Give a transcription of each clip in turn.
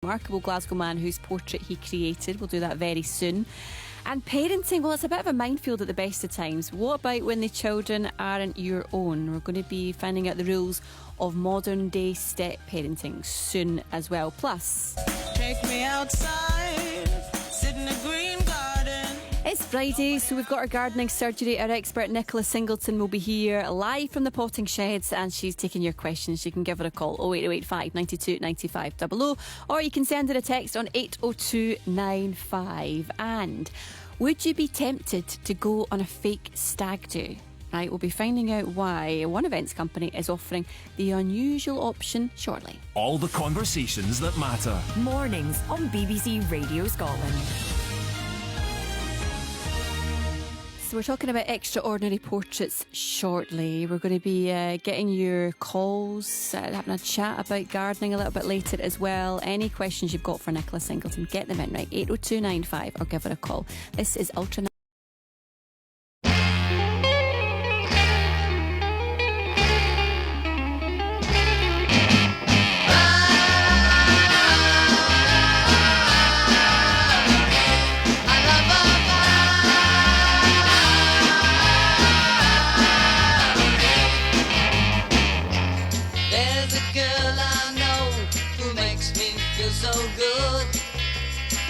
remarkable Glasgow man whose portrait he created. We'll do that very soon. And parenting, well, it's a bit of a minefield at the best of times. What about when the children aren't your own? We're going to be finding out the rules of modern day step parenting soon as well. Plus, take me outside, sit in a green garden. It's Friday, so we've got our gardening surgery. Our expert Nicola Singleton will be here live from the potting sheds, and she's taking your questions. You can give her a call 08085 92 95 00, or you can send her a text on 80295. And would you be tempted to go on a fake stag do? Right, we'll be finding out why one events company is offering the unusual option shortly. All the conversations that matter. Mornings on BBC Radio Scotland. So we're talking about extraordinary portraits shortly. We're going to be getting your calls, having a chat about gardening a little bit later as well. Any questions you've got for Nicola Singleton, get them in, right? 80295 or give her a call. This is Ultra. So good,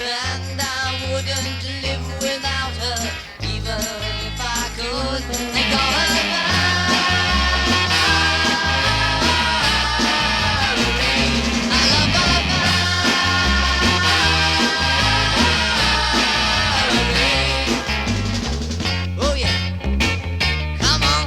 and I wouldn't live without her, even if I could. They call her Valerie. I love her Valerie. Oh yeah, come on.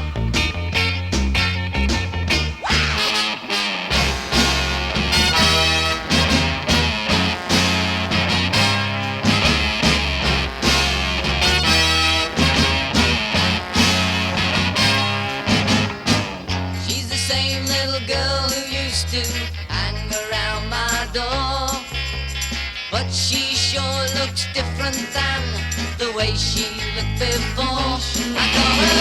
To hang around my door, but she sure looks different than the way she looked before. I call her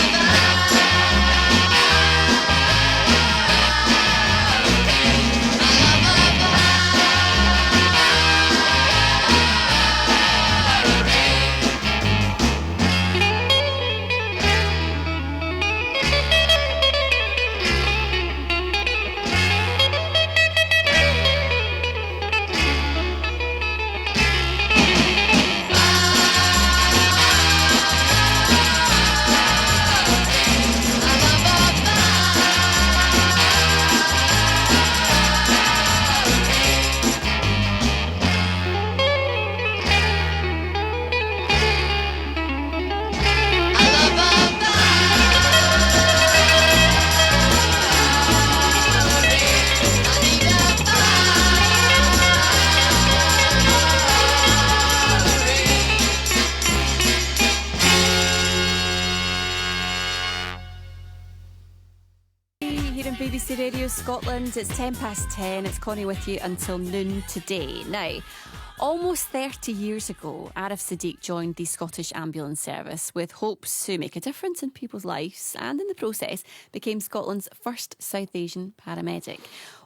BBC Radio Scotland. It's 10:10. It's Connie with you until noon today. Now, almost 30 years ago, Arif Sadiq joined the Scottish Ambulance Service with hopes to make a difference in people's lives, and in the process became Scotland's first South Asian paramedic.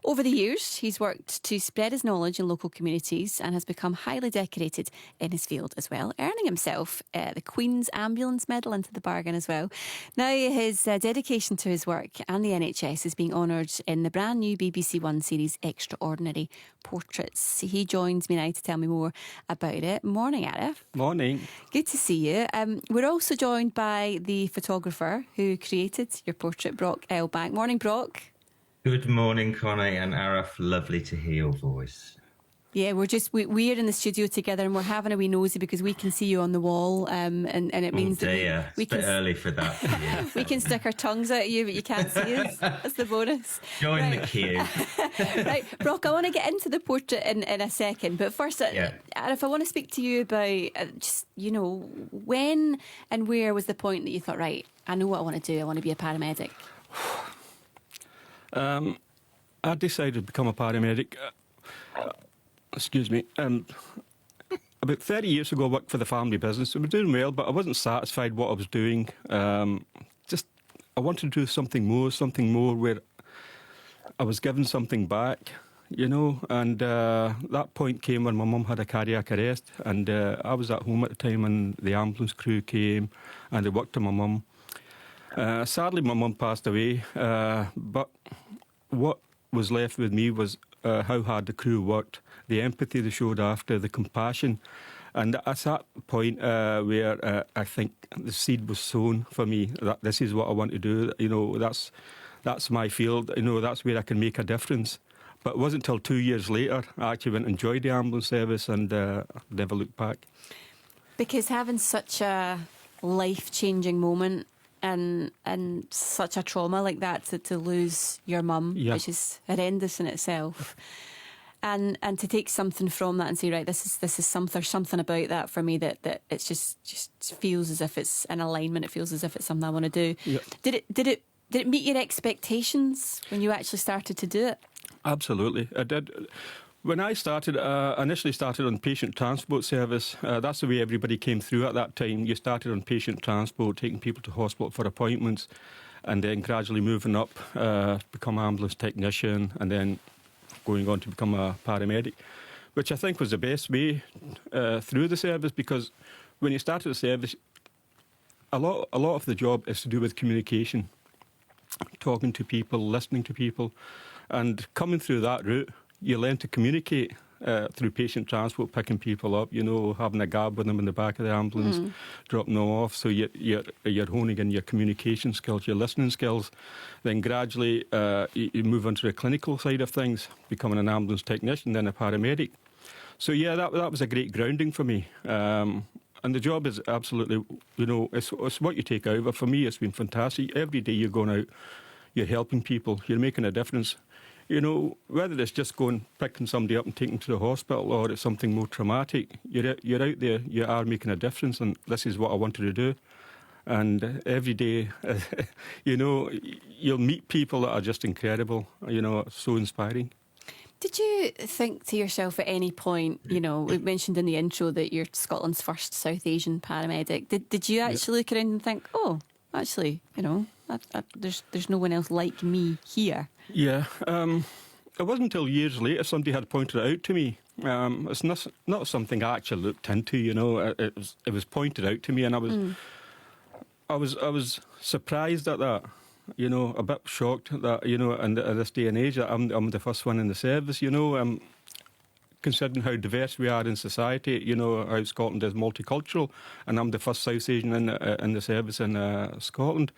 Over the years, he's worked to spread his knowledge in local communities and has become highly decorated in his field as well, earning himself the Queen's Ambulance Medal into the bargain as well. Now, his dedication to his work and the NHS is being honoured in the brand new BBC One series Extraordinary Portraits. He joins me now to tell me more about it. Morning, Arif. Morning. Good to see you. We're also joined by the photographer who created your portrait, Brock Elbank. Morning, Brock. Good morning, Connie and Arif. Lovely to hear your voice. Yeah, we're in the studio together and we're having a wee nosy because we can see you on the wall, and it means that we it's a bit early for that. Yeah. We can stick our tongues out at you, but you can't see us. That's the bonus. Join the queue. Right, Brock, I want to get into the portrait in a second, but first, Arif, I want to speak to you about when and where was the point that you thought, right, I know what I want to do. I want to be a paramedic. I decided to become a paramedic. Excuse me. About 30 years ago, I worked for the family business. I was doing well, but I wasn't satisfied what I was doing. I wanted to do something more where I was given something back. you know, and that point came when my mum had a cardiac arrest, and I was at home at the time, and the ambulance crew came, and they worked on my mum. Sadly, my mum passed away, but what was left with me was how hard the crew worked, the empathy they showed after, the compassion. And at that point where I think the seed was sown for me, that this is what I want to do, you know, that's my field, you know, that's where I can make a difference. But it wasn't until 2 years later I actually went and enjoyed the ambulance service and never looked back. Because having such a life-changing moment and such a trauma like that, to lose your mum, which is horrendous in itself, and to take something from that and say, right, this is something, there's something about that for me that it's just feels as if it's in alignment. It feels as if it's something I want to do. Yep. Did it meet your expectations when you actually started to do it? Absolutely, I did. When I started, initially started on patient transport service. That's the way everybody came through at that time. You started on patient transport, taking people to hospital for appointments, and then gradually moving up, become ambulance technician, and then going on to become a paramedic, which I think was the best way through the service, because when you started the service, a lot of the job is to do with communication, talking to people, listening to people, and coming through that route, you learn to communicate through patient transport, picking people up, you know, having a gab with them in the back of the ambulance, dropping them off. So you're honing in your communication skills, your listening skills. Then gradually you move on to the clinical side of things, becoming an ambulance technician, then a paramedic. So yeah, that was a great grounding for me. And the job is absolutely, you know, it's what you take out of it. For me, it's been fantastic. Every day you're going out, you're helping people, you're making a difference. You know, whether it's just going, picking somebody up and taking them to the hospital, or it's something more traumatic, you're out there, you are making a difference, and this is what I wanted to do. And every day, you know, you'll meet people that are just incredible, you know, so inspiring. Did you think to yourself at any point, you know, we mentioned in the intro that you're Scotland's first South Asian paramedic. Did you actually look around and think, oh, actually, you know, there's no one else like me here? Yeah, it wasn't until years later somebody had pointed it out to me. It's not something I actually looked into, you know. It was pointed out to me, and I was surprised at that. You know, a bit shocked that, you know, in this day and age, that I'm the first one in the service. You know, considering how diverse we are in society, you know, how Scotland is multicultural, and I'm the first South Asian in the service in Scotland.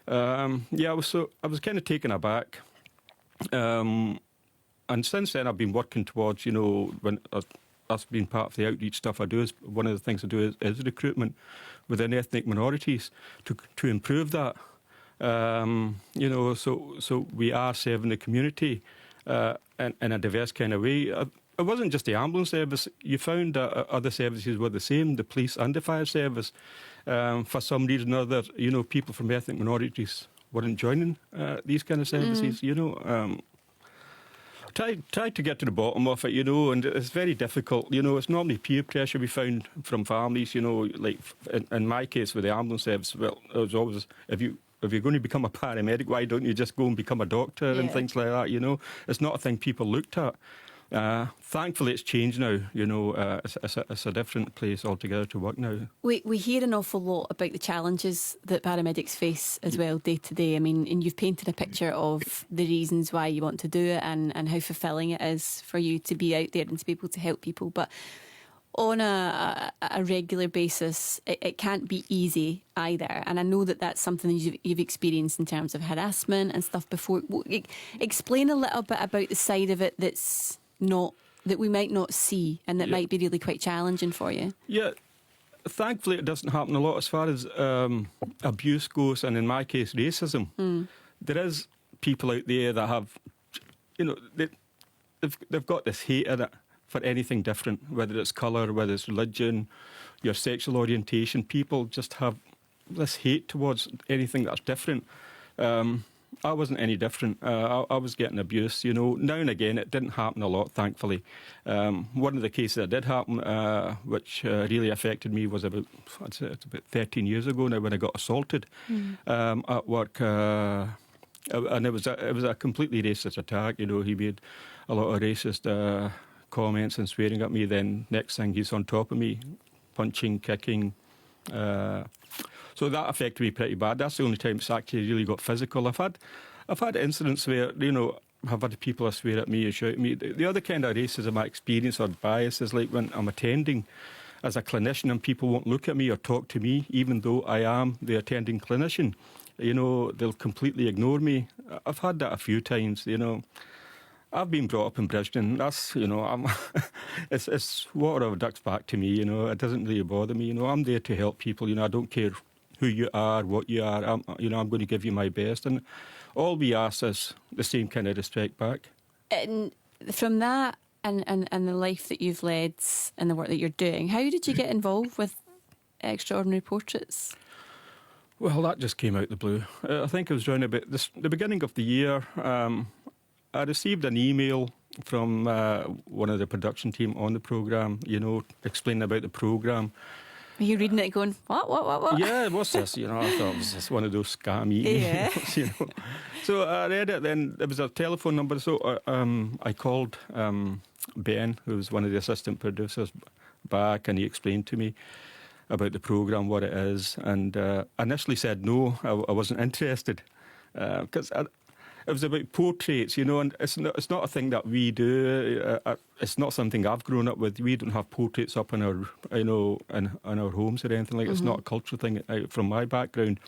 Yeah, I was kind of taken aback. And since then, I've been working towards, you know, when that's been part of the outreach stuff I do. Is one of the things I do is recruitment within ethnic minorities to improve that. You know, so we are serving the community in a diverse kind of way. It wasn't just the ambulance service. You found that other services were the same, the police and the fire service. For some reason or other, you know, people from ethnic minorities weren't joining these kind of services, you know. Try to get to the bottom of it, you know, and it's very difficult. You know, it's normally peer pressure we found from families, you know, like in my case with the ambulance service, well, it was always, if you're going to become a paramedic, why don't you just go and become a doctor and things like that, you know? It's not a thing people looked at. Thankfully, it's changed now. You know, it's a different place altogether to work now. We hear an awful lot about the challenges that paramedics face as well, day to day. I mean, and you've painted a picture of the reasons why you want to do it and how fulfilling it is for you to be out there and to be able to help people. But on a regular basis, it can't be easy either. And I know that that's something you've experienced in terms of harassment and stuff before. Explain a little bit about the side of it that we might not see and that might be really quite challenging for you. Yeah, thankfully it doesn't happen a lot as far as abuse goes, and in my case racism. There is people out there that have, you know, they've got this hate in it for anything different, whether it's colour, whether it's religion, your sexual orientation. People just have this hate towards anything that's different. I wasn't any different. I was getting abuse, you know. Now and again, it didn't happen a lot, thankfully. One of the cases that did happen, which really affected me, was about 13 years ago now, when I got assaulted at work. And it was a completely racist attack. You know, he made a lot of racist comments and swearing at me. Then next thing he's on top of me, punching, kicking. So that affected me pretty bad. That's the only time it's actually really got physical. I've had incidents where, I've had people swear at me and shout at me. The other kind of racism I experience or bias is like when I'm attending as a clinician and people won't look at me or talk to me, even though I am the attending clinician. They'll completely ignore me. I've had that a few times, I've been brought up in Brisbane. That's, it's water off a duck's back to me, It doesn't really bother me. I'm there to help people. I don't care who you are, what you are. I'm going to give you my best. And all we ask is the same kind of respect back. And from that and the life that you've led and the work that you're doing, how did you get involved with Extraordinary Portraits? Well, that just came out the blue. I think it was around about the beginning of the year. I received an email from one of the production team on the programme, explaining about the programme. Were you reading it going, what? Yeah, what's this? I thought it was just one of those scam emails, Yeah. So I read it, then there was a telephone number, so I called Ben, who was one of the assistant producers, back, and he explained to me about the programme, what it is, and I initially said no, I wasn't interested, because it was about portraits, and it's not a thing that we do. It's not something I've grown up with. We don't have portraits up in our, in our homes or anything like that. It's not a cultural thing from my background.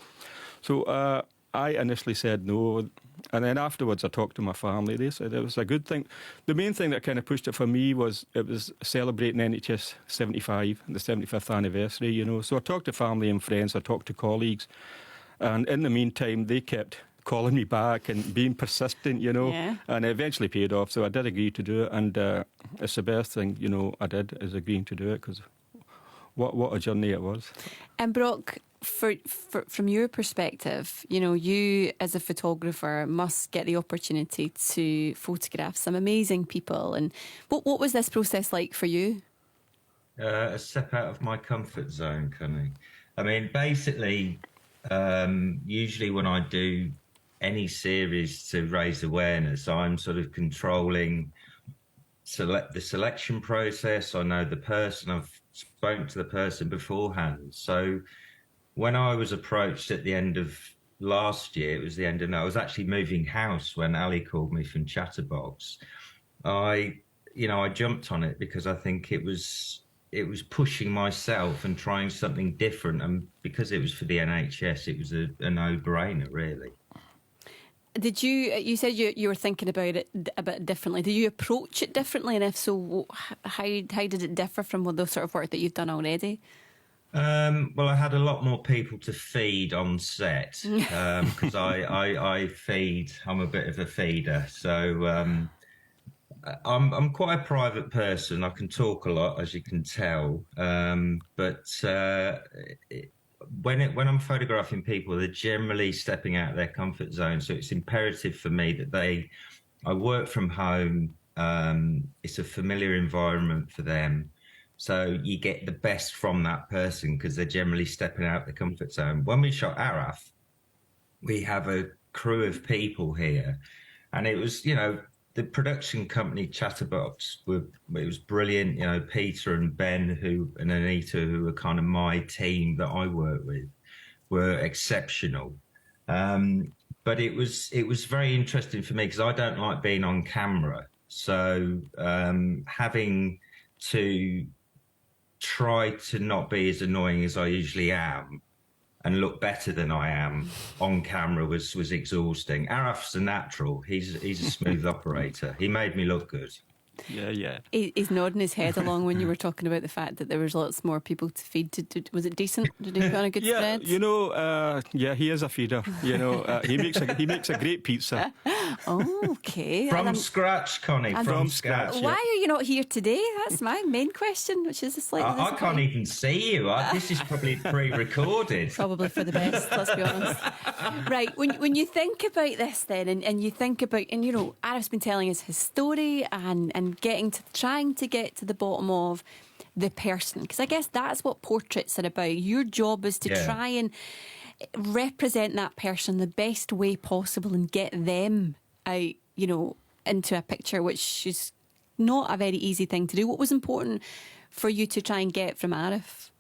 So I initially said no, and then afterwards I talked to my family. They said it was a good thing. The main thing that kind of pushed it for me was it was celebrating NHS 75, the 75th anniversary, So I talked to family and friends, I talked to colleagues, and in the meantime they kept calling me back and being persistent, Yeah. and it eventually paid off. So I did agree to do it, and it's the best thing, I did, is agreeing to do it, because what a journey it was. And Brock, from your perspective, you as a photographer must get the opportunity to photograph some amazing people. And what was this process like for you? A step out of my comfort zone, Connie. I mean, basically, usually when I do any series to raise awareness, I'm sort of controlling the selection process. I know the person, I've spoken to the person beforehand. So when I was approached at the end of last year, it was the end of, I was actually moving house when Ali called me from Chatterbox. I jumped on it because I think it was pushing myself and trying something different. And because it was for the NHS, it was a no-brainer, really. Did you said you were thinking about it a bit differently. Did you approach it differently? And if so, how did it differ from the sort of work that you've done already? Well, I had a lot more people to feed on set because I feed. I'm a bit of a feeder, so I'm quite a private person. I can talk a lot, as you can tell, but when I'm photographing people, they're generally stepping out of their comfort zone. So it's imperative for me that I work from home. It's a familiar environment for them. So you get the best from that person because they're generally stepping out the comfort zone. When we shot Araf, we have a crew of people here, and it was, the production company Chatterbox it was brilliant. Peter and Ben and Anita, who were kind of my team that I work with, were exceptional. But it was very interesting for me because I don't like being on camera. So having to try to not be as annoying as I usually am and look better than I am on camera was exhausting. Araf's a natural. He's a smooth operator. He made me look good. Yeah. He's nodding his head along when you were talking about the fact that there was lots more people to feed. Was it decent? Did he put on a good spread? He is a feeder. He makes a great pizza. Oh, okay. From scratch, Connie. From scratch. Why are you not here today? That's my main question, which is slightly I can't even see you. This is probably pre-recorded. Probably for the best, let's be honest. Right, when you think about this then, and you think about, Araf's been telling us his story and trying to get to the bottom of the person, because I guess that's what portraits are about. Your job is to try and represent that person the best way possible and get them out, into a picture, which is not a very easy thing to do. What was important for you to try and get from Arif?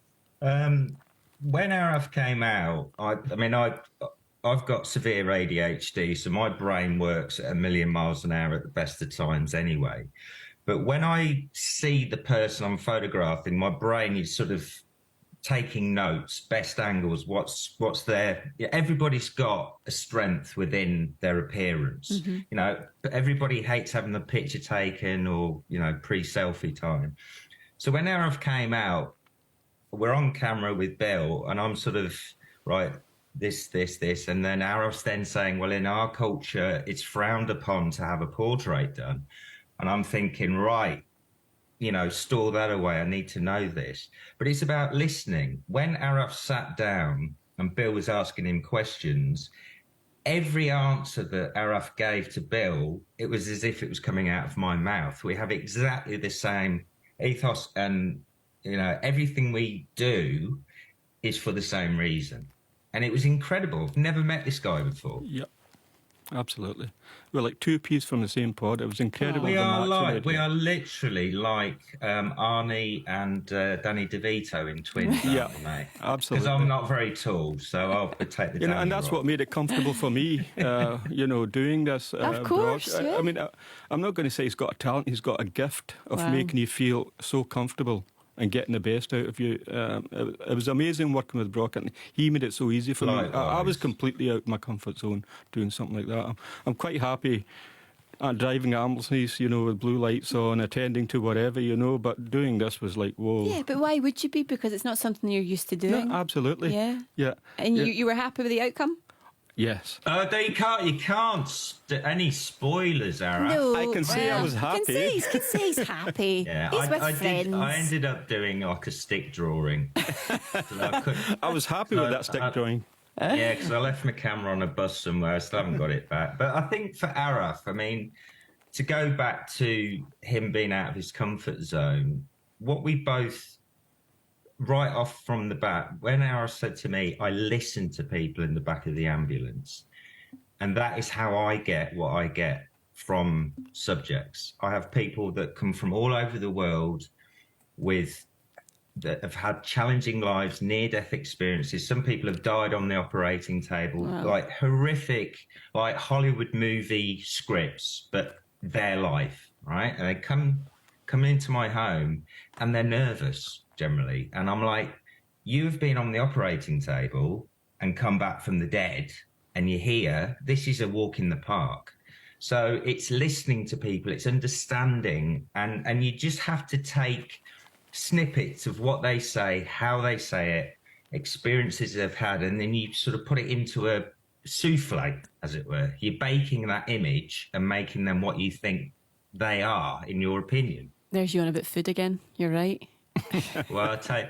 When Arif came out, I've got severe ADHD, so my brain works at 1,000,000 miles an hour at the best of times anyway. But when I see the person I'm photographing, my brain is sort of taking notes, best angles, what's there. Everybody's got a strength within their appearance. You know, but everybody hates having the picture taken or, you know, pre-selfie time. So when Arif came out, we're on camera with Bill and I'm sort of, right, this. And then Arif's then saying, well, in our culture, it's frowned upon to have a portrait done. And I'm thinking, right, you know, store that away. I need to know this. But it's about listening. When Arif sat down and Bill was asking him questions, every answer that Arif gave to Bill, it was as if it was coming out of my mouth. We have exactly the same ethos and, you know, everything we do is for the same reason. And it was incredible. I've never met this guy before. Yep. Absolutely. We're like two peas from the same pod. It was incredible. We are literally like Arnie and Danny DeVito in Twins, yeah, aren't we, mate? Absolutely. Because I'm not very tall, so I'll take the you know, and that's what made it comfortable for me, you know, doing this. Of course, blog. yeah. I mean, I'm not going to say he's got a talent. He's got a gift of making you feel so comfortable and getting the best out of you. It was amazing working with Brock, and he made it so easy for me. I was completely out of my comfort zone doing something like that. I'm quite happy driving ambulances, you know, with blue lights on, attending to whatever, you know, but doing this was like, whoa. Yeah, but why would you be? Because it's not something you're used to doing. No, absolutely. Yeah. Yeah. And yeah. You were happy with the outcome? Yes. You can't any spoilers, Arif. No. I can say I was happy. Can say he's happy. Yeah, he's with friends. I ended up doing like a stick drawing. I was happy with that stick drawing. Yeah, because I left my camera on a bus somewhere. I still haven't got it back. But I think for Arif, I mean, to go back to him being out of his comfort zone, what we both, right off from the bat, when Arif said to me, I listen to people in the back of the ambulance. And that is how I get what I get from subjects. I have people that come from all over the world that have had challenging lives, near-death experiences. Some people have died on the operating table, like horrific, like Hollywood movie scripts, but their life, right? And they come into my home and they're nervous generally. And I'm like, you've been on the operating table and come back from the dead and you're here. This is a walk in the park. So it's listening to people, it's understanding, and you just have to take snippets of what they say, how they say it, experiences they've had, and then you sort of put it into a souffle, as it were. You're baking that image and making them what you think they are, in your opinion. There's you on about food again. You're right. Well, I tell you,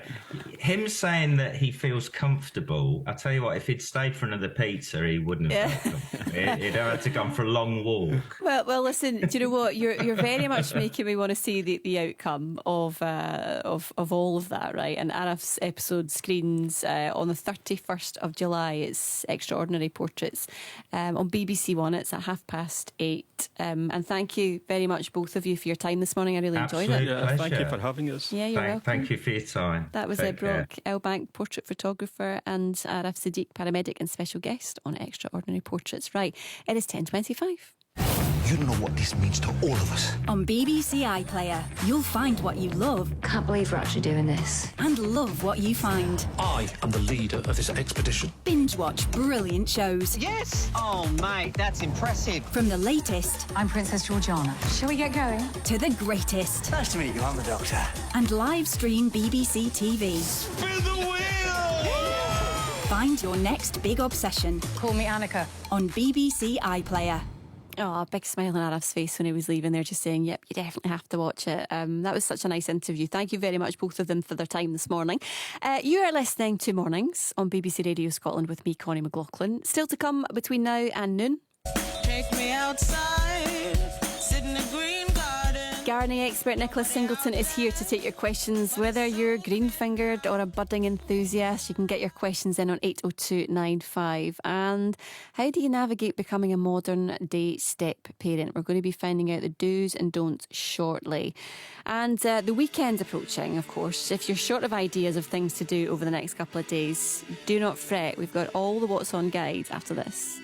him saying that he feels comfortable, I tell you what, if he'd stayed for another pizza, he wouldn't have felt comfortable. He'd have had to go for a long walk. Well, listen. Do you know what? You're very much making me want to see the outcome of all of that, right? And Arif's episode screens on the 31st of July. It's Extraordinary Portraits on BBC One. It's at 8:30. And thank you very much, both of you, for your time this morning. I really enjoyed it. Yeah, thank you for having us. Yeah, you're welcome. Thank you for your time. That was Brock Elbank, portrait photographer, and Arif Siddique, paramedic and special guest on Extraordinary Portraits. Right, it is 10:25. You don't know what this means to all of us. On BBC iPlayer, you'll find what you love Can't believe we're actually doing this. and love what you find. I am the leader of this expedition. Binge watch brilliant shows. Yes! Oh, mate, that's impressive. From the latest I'm Princess Georgiana. Shall we get going? to the greatest. Nice to meet you. I'm the Doctor. And live stream BBC TV. Spin the wheel! Find your next big obsession Call me Annika. on BBC iPlayer. Oh, a big smile on Arif's face when he was leaving there, just saying, yep, you definitely have to watch it. That was such a nice interview. Thank you very much, both of them, for their time this morning. You are listening to Mornings on BBC Radio Scotland with me, Connie McLaughlin. Still to come between now and noon. Take me outside, sit in the green garden. gardening expert Nicola Singleton is here to take your questions. Whether you're green-fingered or a budding enthusiast, you can get your questions in on 80295. And how do you navigate becoming a modern-day step parent? We're going to be finding out the do's and don'ts shortly. And the weekend's approaching, of course. If you're short of ideas of things to do over the next couple of days, do not fret. We've got all the What's On guides after this.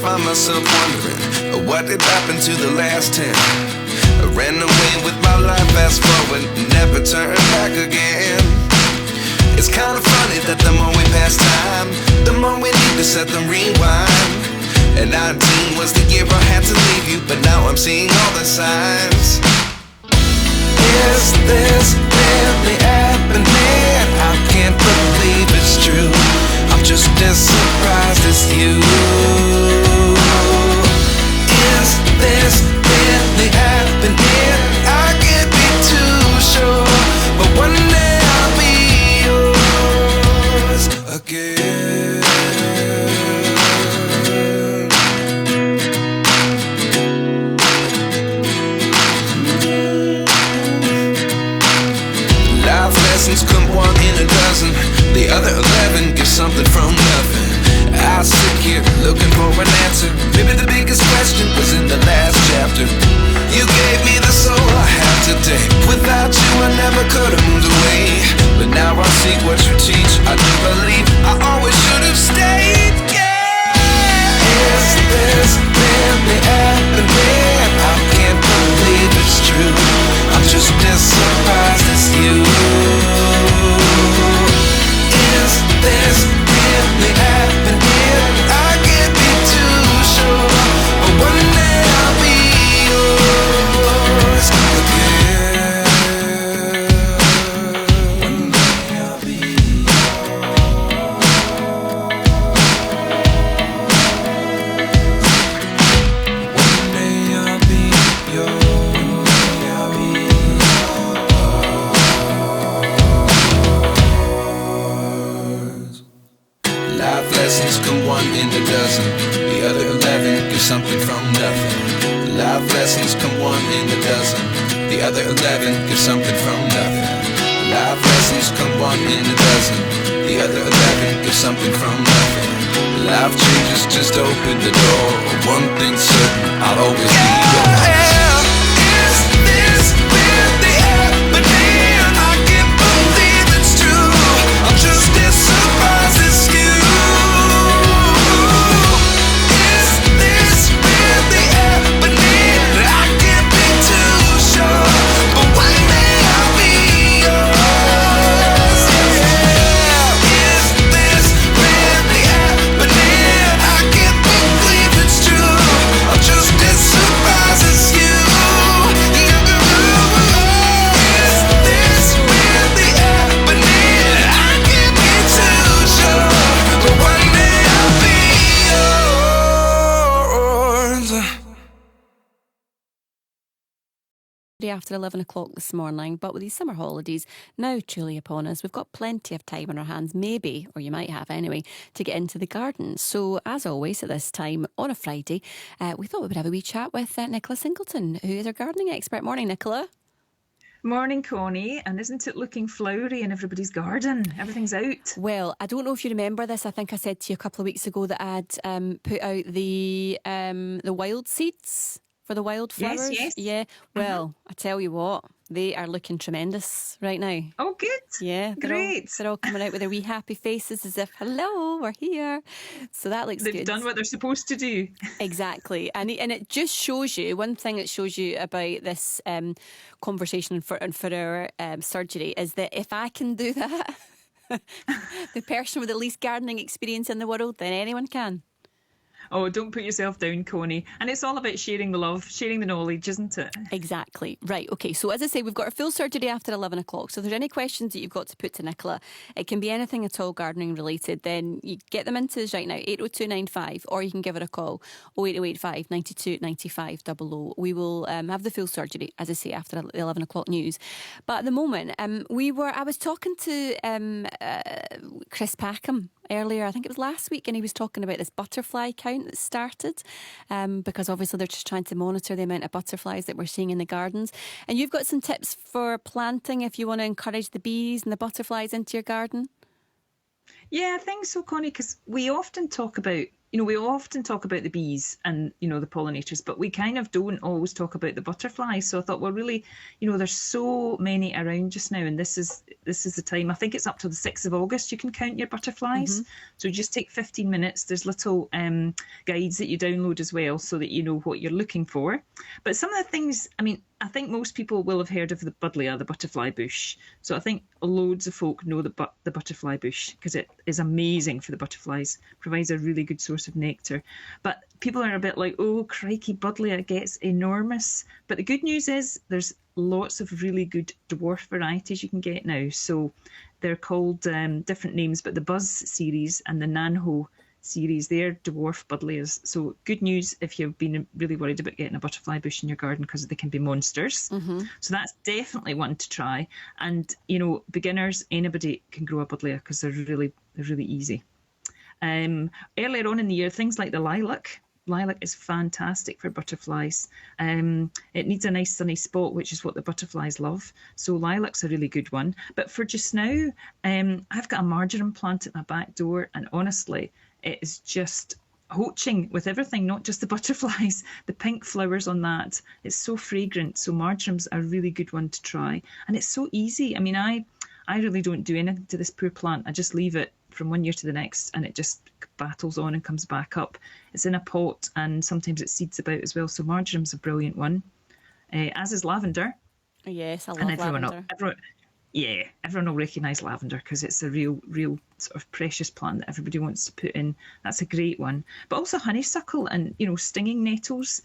Find myself wondering what did happen to the last 10. I ran away with my life, fast forward, never turn back again. It's kind of funny that the more we pass time, the more we need to set them rewind. And 19 was the year I had to leave you, but now I'm seeing all the signs. Is this really happening? I can't believe it's true. I'm just as surprised as you. Is this really happening? I can't be too sure, but one day I'll be yours again. Life lessons come one in a dozen. The other 11 get something from nothing. I sit here looking for an answer. Maybe the biggest question was in the last chapter. You gave me the soul I have today. Without you I never could have moved away. But now I see what you teach. I do believe I always should have stayed. Yeah. Is this really happening? I can't believe it's true. I'm just as surprised as you. Is this really happening? I can't be too sure, but one day I'll be yours again. One day I'll be yours. One day I'll be yours. One day I'll be yours. Life lessons come one in a dozen. The other 11 give something from nothing. Life lessons come one in a dozen. The other 11 give something from nothing. Life lessons come one in a dozen. The other 11 give something from nothing. Life changes just open the door. One thing's certain, I'll always be yours. Is this really happening? I can't believe it's true. I'm just as surprised as you. After 11 o'clock this morning, but with these summer holidays now truly upon us, we've got plenty of time on our hands, maybe, or you might have anyway, to get into the garden. So as always at this time on a Friday, we thought we would have a wee chat with Nicola Singleton, who is our gardening expert. Morning, Nicola. Morning, Connie. And isn't it looking flowery in everybody's garden? Everything's out. Well, I don't know if you remember this. I think I said to you a couple of weeks ago that I'd put out the wild seeds for the wildflowers. Yes. Yeah. Well, I tell you what, they are looking tremendous right now. Oh, good. Yeah. Great. They're all coming out with their wee happy faces as if, hello, we're here. So that looks good. They've done what they're supposed to do. Exactly. And it just shows you, one thing it shows you about this conversation for our surgery is that if I can do that, the person with the least gardening experience in the world, then anyone can. Oh, don't put yourself down, Connie. And it's all about sharing the love, sharing the knowledge, isn't it? Exactly. Right. Okay. So as I say, we've got our full surgery after 11 o'clock. So if there's any questions that you've got to put to Nicola, it can be anything at all gardening related, then you get them into us right now, 80295, or you can give her a call, 08085 92 95 00. We will have the full surgery, as I say, after the 11 o'clock news. But at the moment, I was talking to Chris Packham earlier, I think it was last week, and he was talking about this butterfly count that started, because obviously they're just trying to monitor the amount of butterflies that we're seeing in the gardens. And you've got some tips for planting if you want to encourage the bees and the butterflies into your garden? Yeah, I think so, Connie, because we often talk about the bees and, the pollinators, but we kind of don't always talk about the butterflies. So I thought, well, really, there's so many around just now, and this is the time. I think it's up to the 6th of August you can count your butterflies. So just take 15 minutes. There's little guides that you download as well so that you know what you're looking for. But some of the things, I think most people will have heard of the buddleia, the butterfly bush. So I think loads of folk know the butterfly bush because it is amazing for the butterflies, provides a really good source of nectar. But people are a bit like, oh, crikey, buddleia gets enormous. But the good news is there's lots of really good dwarf varieties you can get now. So they're called different names, but the Buzz series and the Nanho series, they're dwarf buddleias. So good news if you've been really worried about getting a butterfly bush in your garden because they can be monsters. So that's definitely one to try. And beginners, anybody can grow a buddleia because they're really easy. Earlier on in the year, things like the lilac is fantastic for butterflies. It needs a nice sunny spot, which is what the butterflies love. So lilac's a really good one. But for just now, I've got a marjoram plant at my back door, and honestly, it is just hoaching with everything, not just the butterflies. The pink flowers on that, it's so fragrant. So marjoram's a really good one to try. And it's so easy. I really don't do anything to this poor plant. I just leave it from one year to the next and it just battles on and comes back up. It's in a pot and sometimes it seeds about as well. So marjoram's a brilliant one, as is lavender. Yes, I love lavender. Everyone will recognise lavender because it's a real sort of precious plant that everybody wants to put in. That's a great one. But also honeysuckle and stinging nettles.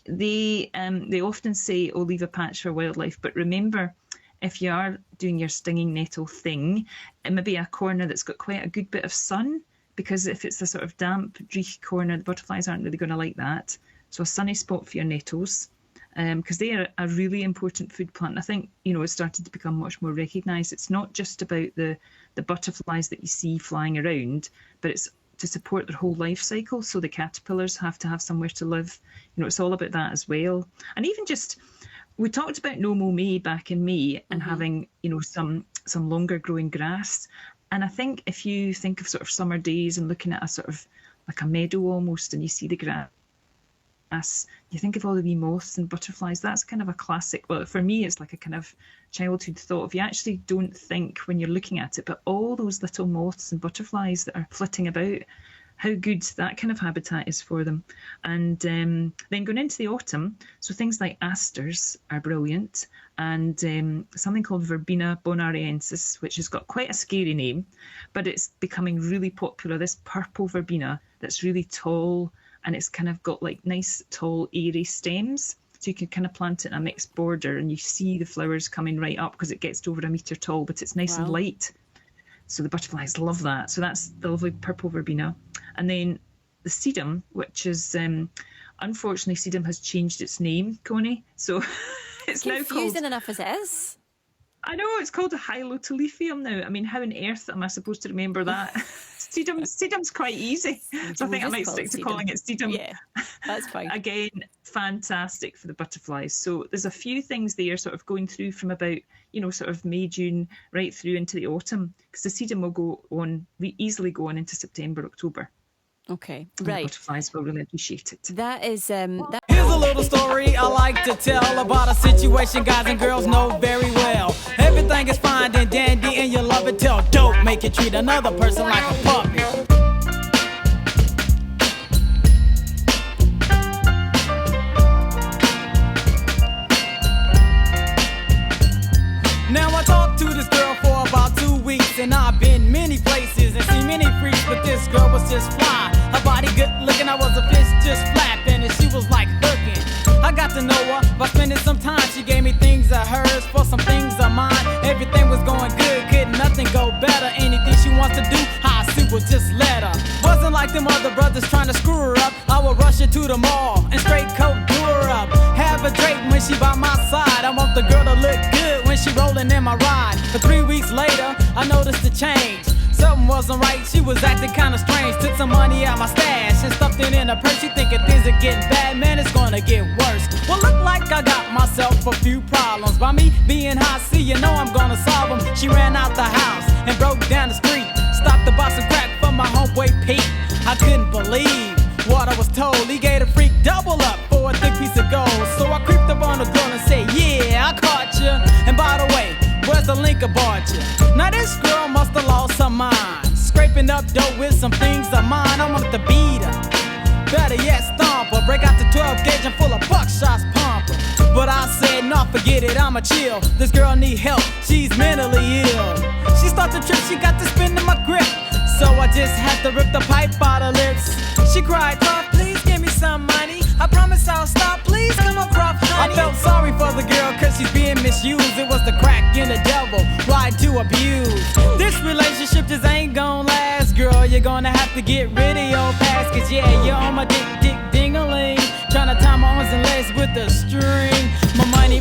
They often say, "Oh, leave a patch for wildlife," but remember, if you are doing your stinging nettle thing, it may be a corner that's got quite a good bit of sun, because if it's a sort of damp, dreary corner, the butterflies aren't really going to like that. So a sunny spot for your nettles. Because they are a really important food plant. I think, it's started to become much more recognised. It's not just about the butterflies that you see flying around, but it's to support their whole life cycle. So the caterpillars have to have somewhere to live. It's all about that as well. And even just, we talked about No Mow May back in May and having, some longer growing grass. And I think if you think of sort of summer days and looking at a sort of like a meadow almost, and you see the grass, you think of all the wee moths and butterflies. That's kind of a classic. Well, for me, it's like a kind of childhood thought. If you actually don't think when you're looking at it, but all those little moths and butterflies that are flitting about, how good that kind of habitat is for them. And then going into the autumn, so things like asters are brilliant, and something called Verbena bonariensis, which has got quite a scary name, but it's becoming really popular. This purple verbena that's really tall, and it's kind of got like nice tall airy stems, so you can kind of plant it in a mixed border and you see the flowers coming right up because it gets to over 1 metre tall, but it's nice and light, so the butterflies love that. So that's the lovely purple verbena. And then the sedum, which is unfortunately sedum has changed its name, Connie, so it's now called, confusing enough as it is. I know, it's called a Hylotulipium now. How on earth am I supposed to remember that? Sedum's quite easy. So I think I might stick to calling it sedum. Yeah, that's fine. Again, fantastic for the butterflies. So there's a few things there sort of going through from about, sort of May, June, right through into the autumn, because the sedum will easily go on into September, October. Okay, and right. The butterflies will really appreciate it. That is... Here's a little story I like to tell about a situation guys and girls know very well. Everything is fine and dandy and you love it till dope make you treat another person like a puppy. Now I talked to this girl for about 2 weeks, and I've been many places and seen many freaks, but this girl was just fly. Her body good looking, I was a By spending some time, she gave me things of hers for some things of mine. Everything was going good, couldn't nothing go better. Anything she wants to do, I see will just let her. Wasn't like them other brothers trying to screw her up. I would rush her to the mall and straight coat do her up. Have a drink when she by my side. I want the girl to look good when she rolling in my ride. But 3 weeks later, I noticed a change. Something wasn't right, she was acting kinda strange. Took some money out my stash and stuffed it in her purse. She thinking things are getting bad, man, it's gonna get worse. Well, look like I got myself a few problems. By me being high C, you know I'm gonna solve them. She ran out the house and broke down the street. Stopped to buy some crack for my homeboy Pete. I couldn't believe what I was told. He gave a freak double up for a thick piece of gold. So I creeped up on the girl and said, yeah, I caught you. And by the way, where's the link about you? Now this girl must have lost her mind. Scraping up dough with some things of mine. I wanted to beat her, better yet stomp her. Break out the 12 gauge and full of buckshots pump her. But I said, nah, forget it, I'ma chill. This girl need help, she's mentally ill. She started to trip, she got to spin in my grip. So I just had to rip the pipe out her lips. She cried, oh, please give me some money. I promise I'll stop, please come across, honey. I felt sorry for the girl cause she's being misused. It was the crack and the devil tried to abuse. This relationship just ain't gon' last, girl. You're gonna have to get rid of your past. Cause yeah, you're on my dick ding-a-ling. Tryna tie my arms and legs with a string. My money,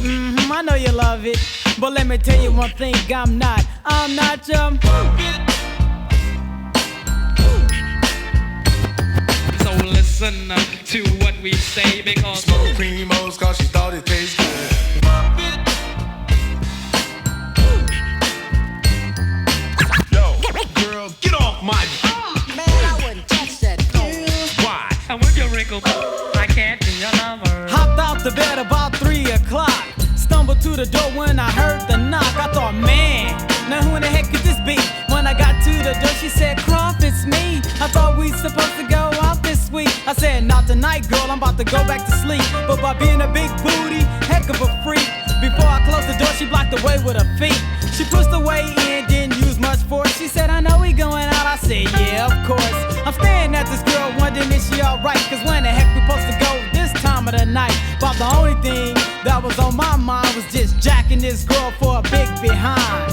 I know you love it. But let me tell you one thing, I'm not your So listen to what we say because smoke primos cause she thought it tastes good. Yo, girl, get off my Man, I wouldn't touch that. why? I work your wrinkle, I can't be your lover. Hopped out the bed about 3 o'clock. Stumbled to the door when I heard the knock. I thought, man, now who in the heck could this be? When I got to the door, she said, Croft, it's me. I thought we supposed to go out this week. I said, not tonight, girl, I'm about to go back to sleep. But by being a big booty, heck of a freak. Before I closed the door, she blocked the way with her feet. She pushed the way in, didn't use much force. She said, I know we going out. I said, yeah, of course. I'm staring at this girl, wondering if she alright. Cause when the heck we supposed to go this time of the night? About the only thing that was on my mind was just jacking this girl for a big behind.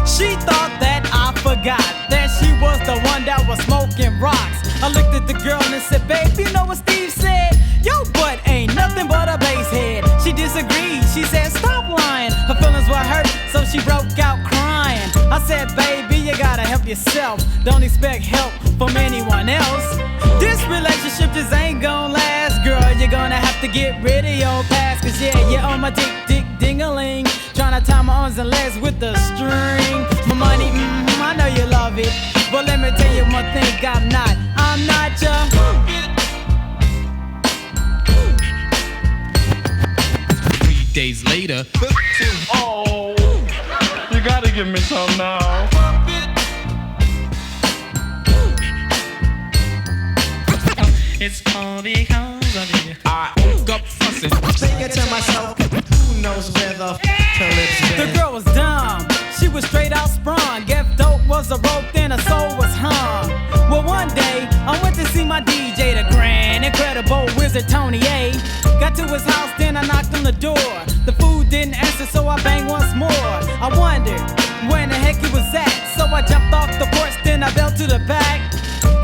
She thought that I forgot that she was the one that was smoking rocks. I looked at the girl and said, babe, you know what Steve said? Your butt ain't nothing but a bass head. She disagreed, she said, stop lying. Her feelings were hurt, so she broke out crying. I said, baby, you gotta help yourself. Don't expect help from anyone else. This relationship just ain't gon' last, girl. You're gonna have to get rid of your past. Cause yeah, you're on my dick ding-a-ling. Tryna tie my arms and legs with a string. My money, I know you love it. But let me tell you one thing, I'm not your 3 days later, oh, you gotta give me some now. it's all because of you. I woke up fussing, thinking to myself, who knows where the lips been? The girl was dumb, she was straight out sprung. If dope was a rope, then her soul was hung. Well, one day, I went to see my DJ, the grand, incredible wizard Tony A. Got to his house, then I knocked on the door. The food didn't answer, so I banged once more. I wondered where the heck he was at, so I jumped off the porch, then I fell to the back.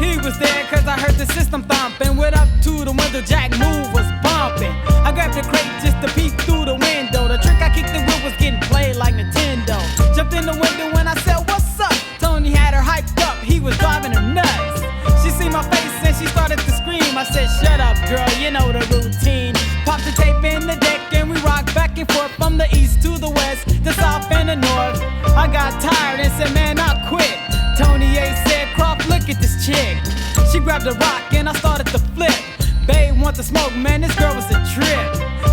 He was there cause I heard the system thumping. Went up to the window, Jack Move was bumping. I grabbed the crate just to peek through the window. The trick I kicked the wheel was getting played like Nintendo. Jumped in the window when I said, what's up? Tony had her hyped up, he was driving her nuts. She seen my face and she started to scream. I said, shut up girl, you know the routine. Popped the tape in the deck and we rocked back and forth from the east to the west, the south and the north. I got tired and said, man, I quit. Tony A said, Croft, look at this chick. She grabbed a rock and I started to flip. Babe want to smoke, man, this girl was a trip.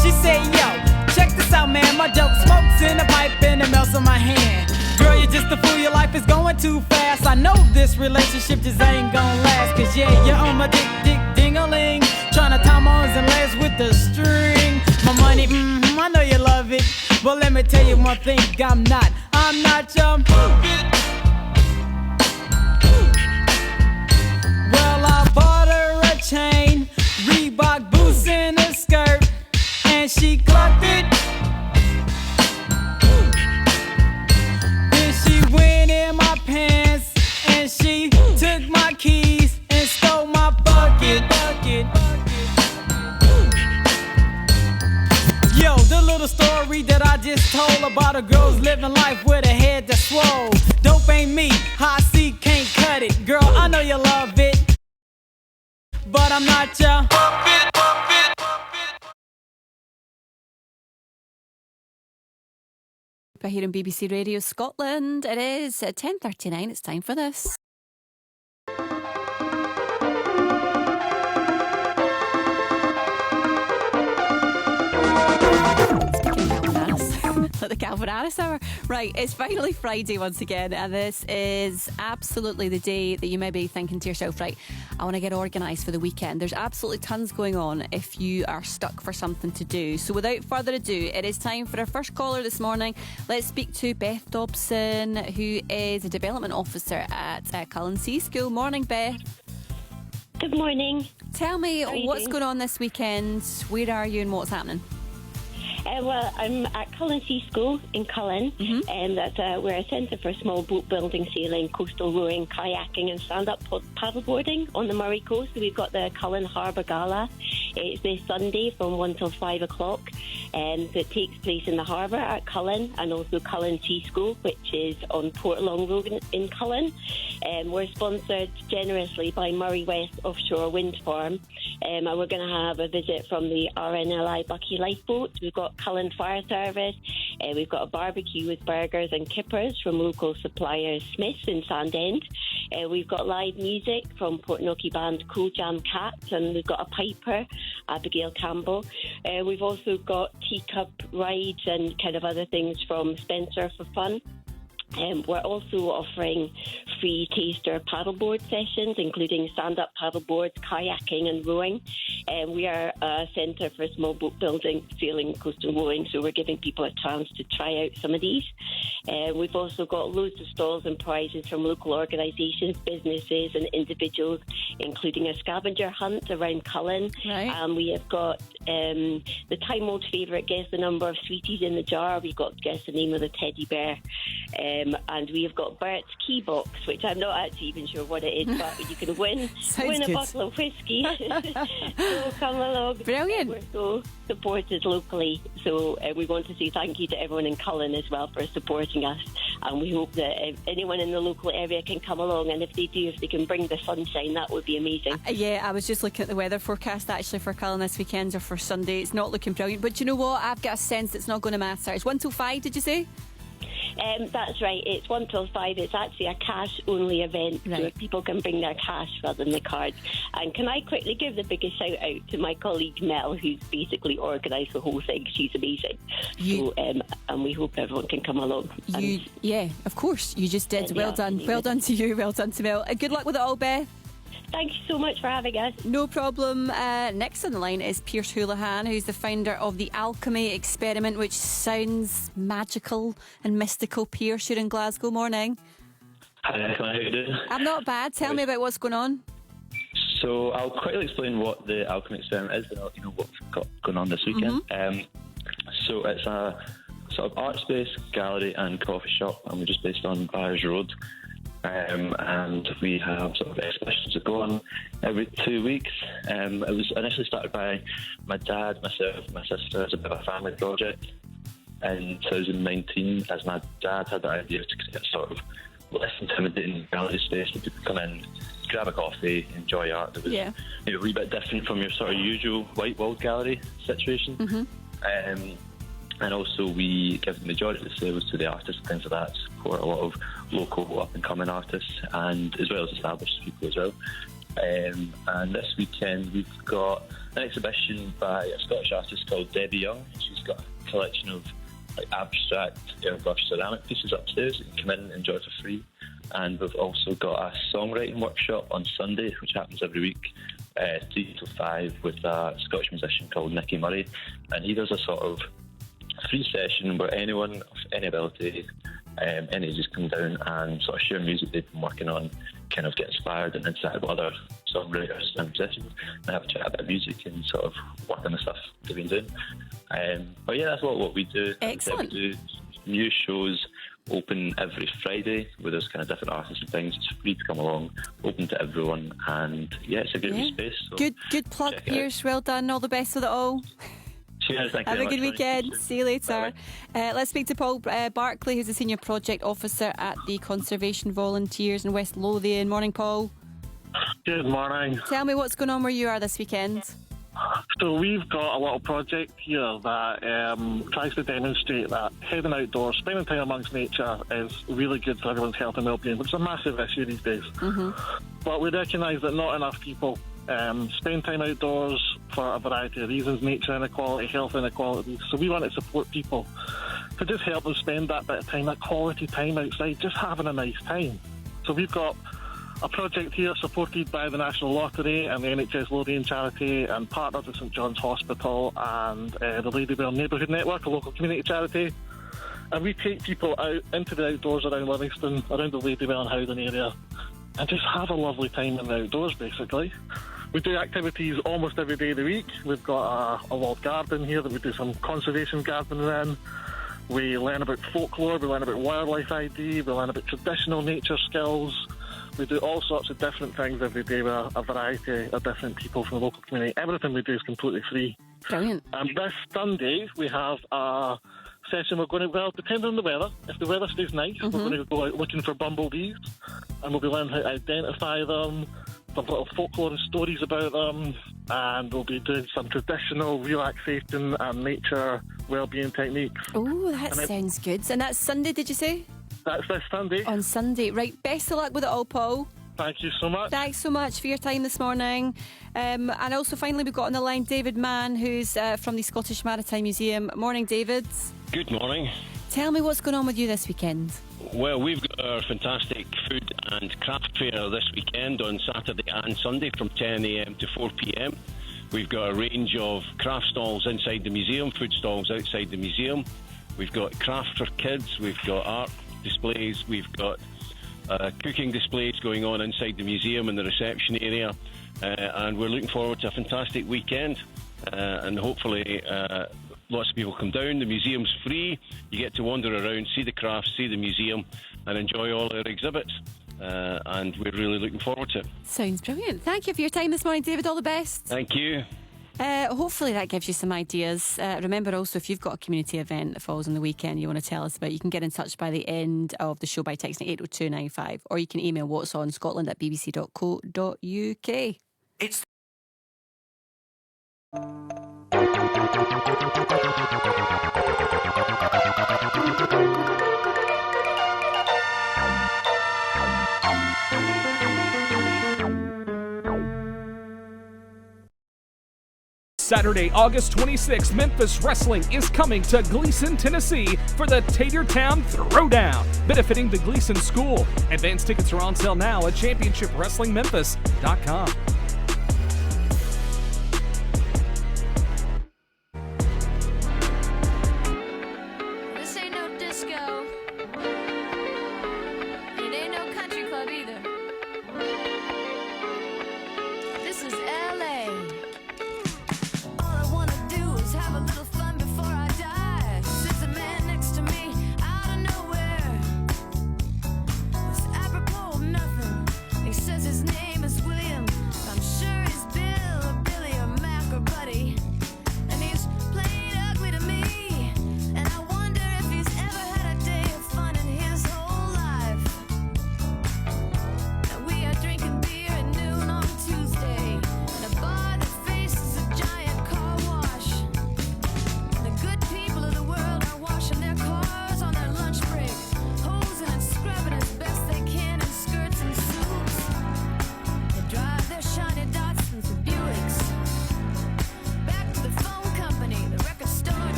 She said, yo, check this out, man. My dope smokes in the pipe and it melts on my hand. Girl, you're just a fool, your life is going too fast. I know this relationship just ain't gonna last. Cause yeah, you're on my dick ding-a-ling. Tryna tie my arms and legs with the string. My money, I know you love it. But let me tell you one thing, I'm not your well, I bought her a chain, Reebok boots and a skirt, and she clocked it just told about a girl's living life with a head that's swole. Dope ain't me, high C can't cut it. Girl, I know you love it, but I'm not your Here on BBC Radio Scotland. It is 10:39. It's time for this. The Calvin Harris Hour. Right, it's finally Friday once again, and this is absolutely the day that you may be thinking to yourself, right, I want to get organised for the weekend. There's absolutely tons going on if you are stuck for something to do. So without further ado, it is time for our first caller this morning. Let's speak to Beth Dobson, who is a development officer at Cullen C School. Morning, Beth. Good morning. Tell me what's going on this weekend. Where are you and what's happening? Well, I'm at Cullen C School in Cullen, and we're a centre for small boat building, sailing, coastal rowing, kayaking and stand-up paddleboarding on the Murray Coast. So we've got the Cullen Harbour Gala. It's this Sunday from 1 till 5 o'clock, and it takes place in the harbour at Cullen, and also Cullen C School, which is on Portlong Road in Cullen. We're sponsored generously by Murray West Offshore Wind Farm, and we're going to have a visit from the RNLI Bucky Lifeboat. We've got Cullen Fire Service. We've got a barbecue with burgers and kippers from local supplier Smiths in Sandend. We've got live music from Portnocky band Cool Jam Cats, and we've got a piper, Abigail Campbell. We've also got teacup rides and kind of other things from Spencer for Fun. We're also offering free taster paddleboard sessions, including stand-up paddleboards, kayaking and rowing. We are a centre for small boat building, sailing, coastal rowing, so we're giving people a chance to try out some of these. We've also got loads of stalls and prizes from local organisations, businesses and individuals, including a scavenger hunt around Cullen. Right. We have got the time-old favourite, Guess the Number of Sweeties in the Jar. We've got Guess the Name of the Teddy Bear. And we have got Bert's Key Box, which I'm not actually even sure what it is, but you can win a bottle of whiskey. So come along. Brilliant. We're so supported locally, so we want to say thank you to everyone in Cullen as well for supporting us, and we hope that anyone in the local area can come along, and if they do, if they can bring the sunshine, that would be amazing. Yeah, I was just looking at the weather forecast actually for Cullen this weekend or for Sunday. It's not looking brilliant, but you know what, I've got a sense it's not going to matter. It's 1 till 5, did you say? That's right, it's 1 till 5. It's actually a cash-only event, so if people can bring their cash rather than the cards. And can I quickly give the biggest shout-out to my colleague Mel, who's basically organised the whole thing. She's amazing. And we hope everyone can come along. Yeah, of course, you just did. Well done. Well done to you, well done to Mel. Good luck with it all, Beth. Thank you so much for having us. No problem. Next on the line is Pierce Houlihan, who's the founder of the Alchemy Experiment, which sounds magical and mystical. Pierce, you're in Glasgow. Morning. Hi, how are you doing? I'm not bad. Tell me about what's going on. So I'll quickly explain what the Alchemy Experiment is, and what we've got going on this weekend. So it's a sort of art space, gallery and coffee shop, and we're just based on Byres Road. And we have sort of exhibitions that go on every 2 weeks. It was initially started by my dad, myself, my sister as a bit of a family project in 2019, as my dad had the idea to create a sort of less intimidating gallery space where people come in, grab a coffee, enjoy art that was maybe a wee bit different from your sort of usual white-walled gallery situation. And also we give the majority of the sales to the artists and things like that, support a lot of local up-and-coming artists, and as well as established people as well. And this weekend we've got an exhibition by a Scottish artist called Debbie Young. She's got a collection of abstract airbrush ceramic pieces upstairs that you can come in and enjoy for free. And we've also got a songwriting workshop on Sunday, which happens every week, 3 till 5, with a Scottish musician called Nicky Murray, and he does a sort of free session where anyone of any ability, any ages, come down and sort of share music they've been working on, kind of get inspired and interact with other songwriters and musicians, and have a chat about music and sort of work on the stuff they've been doing. But yeah, that's what we do. Excellent. We do new shows open every Friday with those kind of different artists and things. It's free to come along, open to everyone, and yeah, it's a great space. So good plug, Pierce. Well done. All the best with it all. Cheers, thank you Have very a good much, weekend. See you later. Let's speak to Paul Barclay, who's the Senior Project Officer at the Conservation Volunteers in West Lothian. Morning, Paul. Good morning. Tell me what's going on where you are this weekend. So we've got a little project here that tries to demonstrate that heading outdoors, spending time amongst nature is really good for everyone's health and well-being, which is a massive issue these days. But we recognise that not enough people spend time outdoors for a variety of reasons, nature inequality, health inequalities. So we want to support people to just help them spend that bit of time, that quality time outside, just having a nice time. So we've got a project here supported by the National Lottery and the NHS Lothian charity and partnered with St John's Hospital and the Ladybell Neighbourhood Network, a local community charity. And we take people out into the outdoors around Livingston, around the Ladybell and Howden area, and just have a lovely time in the outdoors, basically. We do activities almost every day of the week. We've got a walled garden here that we do some conservation gardening in. We learn about folklore, we learn about wildlife ID, we learn about traditional nature skills. We do all sorts of different things every day with a variety of different people from the local community. Everything we do is completely free. Brilliant. And this Sunday, we have a session we're going to, well, depending on the weather, if the weather stays nice, we're going to go out looking for bumblebees, and we'll be learning how to identify them, some little folklore and stories about them, and we'll be doing some traditional relaxation and nature well-being techniques. Oh, that sounds good. And that's Sunday, did you say? That's this Sunday. On Sunday. Right, best of luck with it all, Paul. Thank you so much. Thanks so much for your time this morning. And also, finally, we've got on the line David Mann, who's from the Scottish Maritime Museum. Morning, David. Good morning. Tell me what's going on with you this weekend. Well, we've got our fantastic food and craft fair this weekend on Saturday and Sunday from 10 a.m. to 4 p.m. We've got a range of craft stalls inside the museum, food stalls outside the museum. We've got craft for kids, we've got art displays, we've got cooking displays going on inside the museum in the reception area, and we're looking forward to a fantastic weekend, and hopefully lots of people come down. The museum's free. You get to wander around, see the crafts, see the museum, and enjoy all our exhibits. And we're really looking forward to it. Sounds brilliant. Thank you for your time this morning, David. All the best. Thank you. Hopefully that gives you some ideas. Remember also, if you've got a community event that falls on the weekend you want to tell us about, you can get in touch by the end of the show by texting 80295, or you can email what's on scotland@bbc.co.uk. It's Saturday, August 26th, Memphis Wrestling is coming to Gleason, Tennessee for the Tatertown Throwdown, benefiting the Gleason School. Advance tickets are on sale now at championshipwrestlingmemphis.com. This ain't no disco. It ain't no country club either. This is LA. All I wanna do is have a little fun before I die. Sits a man next to me out of nowhere. It's apropos of nothing. He says his name is William. I'm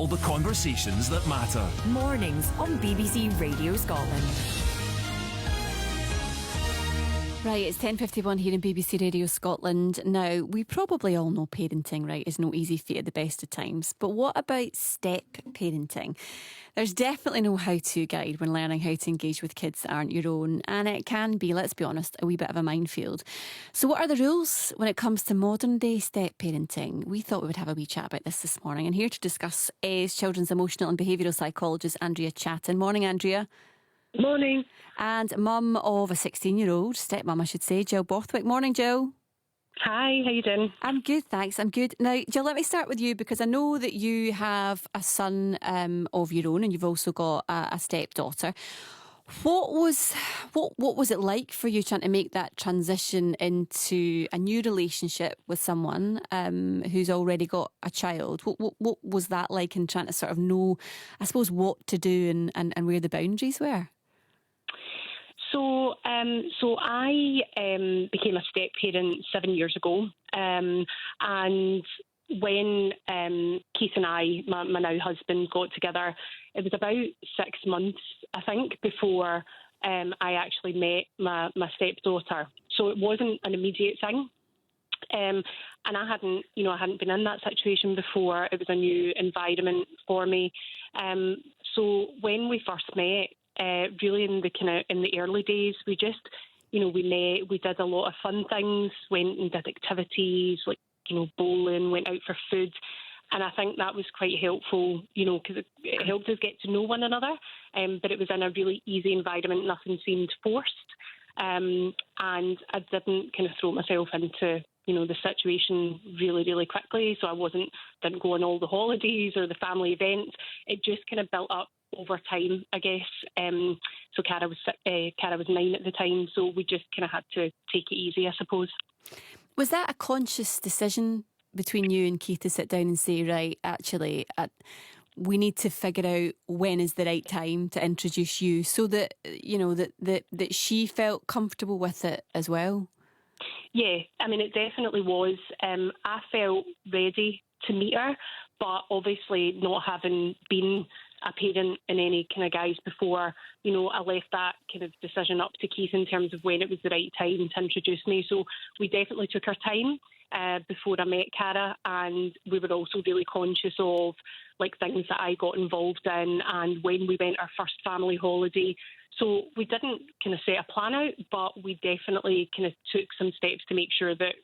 the conversations that matter. Mornings on BBC Radio Scotland. Right, it's 10:51 here in BBC Radio Scotland. Now, we probably all know parenting, right, is no easy feat at the best of times. But what about step parenting? There's definitely no how-to guide when learning how to engage with kids that aren't your own. And it can be, let's be honest, a wee bit of a minefield. So what are the rules when it comes to modern-day step parenting? We thought we would have a wee chat about this morning. And here to discuss is children's emotional and behavioural psychologist Andrea Chatton. Morning, Andrea. Morning. And mum of a 16-year-old, stepmum I should say, Jill Borthwick. Morning, Jill. Hi, how you doing? I'm good, thanks. I'm good. Now, Jill, let me start with you because I know that you have a son of your own and you've also got a stepdaughter. What was it like for you trying to make that transition into a new relationship with someone who's already got a child? What was that like in trying to sort of know, I suppose, what to do and where the boundaries were? So I became a step parent 7 years ago, and when Keith and I, my now husband, got together, it was about 6 months, I think, before I actually met my stepdaughter. So it wasn't an immediate thing. And I hadn't been in that situation before. It was a new environment for me. So when we first met, really in the early days, we just, we met, we did a lot of fun things, went and did activities like, bowling, went out for food. And I think that was quite helpful, because it helped us get to know one another. But it was in a really easy environment. Nothing seemed forced. And I didn't kind of throw myself into, the situation really, really quickly. So I didn't go on all the holidays or the family events. It just kind of built up over time, I guess. So Cara was 9 at the time. So we just kind of had to take it easy, I suppose. Was that a conscious decision between you and Keith to sit down and say, right, actually, we need to figure out when is the right time to introduce you, so that, that she felt comfortable with it as well? Yeah, I mean, it definitely was. I felt ready to meet her, but obviously not having been a parent in any kind of guise before, I left that kind of decision up to Keith in terms of when it was the right time to introduce me. So we definitely took our time before I met Cara, and we were also really conscious of things that I got involved in and when we went our first family holiday. So we didn't kind of set a plan out, but we definitely kind of took some steps to make sure that,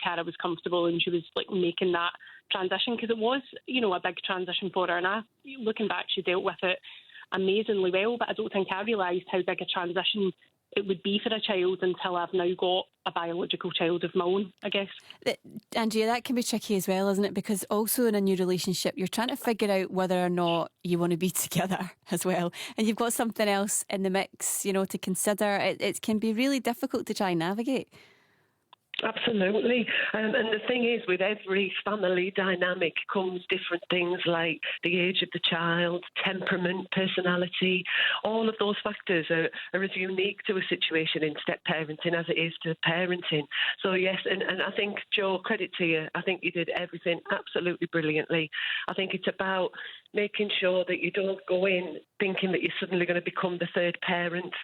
Cara was comfortable and she was making that transition, because it was, a big transition for her. And looking back, she dealt with it amazingly well, but I don't think I realised how big a transition it would be for a child until I've now got a biological child of my own, I guess. Andrea, that can be tricky as well, isn't it? Because also in a new relationship, you're trying to figure out whether or not you want to be together as well. And you've got something else in the mix, to consider. It can be really difficult to try and navigate. Absolutely. And the thing is, with every family dynamic comes different things like the age of the child, temperament, personality. All of those factors are as unique to a situation in step parenting as it is to parenting. So yes, and I think, Joe, credit to you. I think you did everything absolutely brilliantly. I think it's about making sure that you don't go in thinking that you're suddenly going to become the third parent,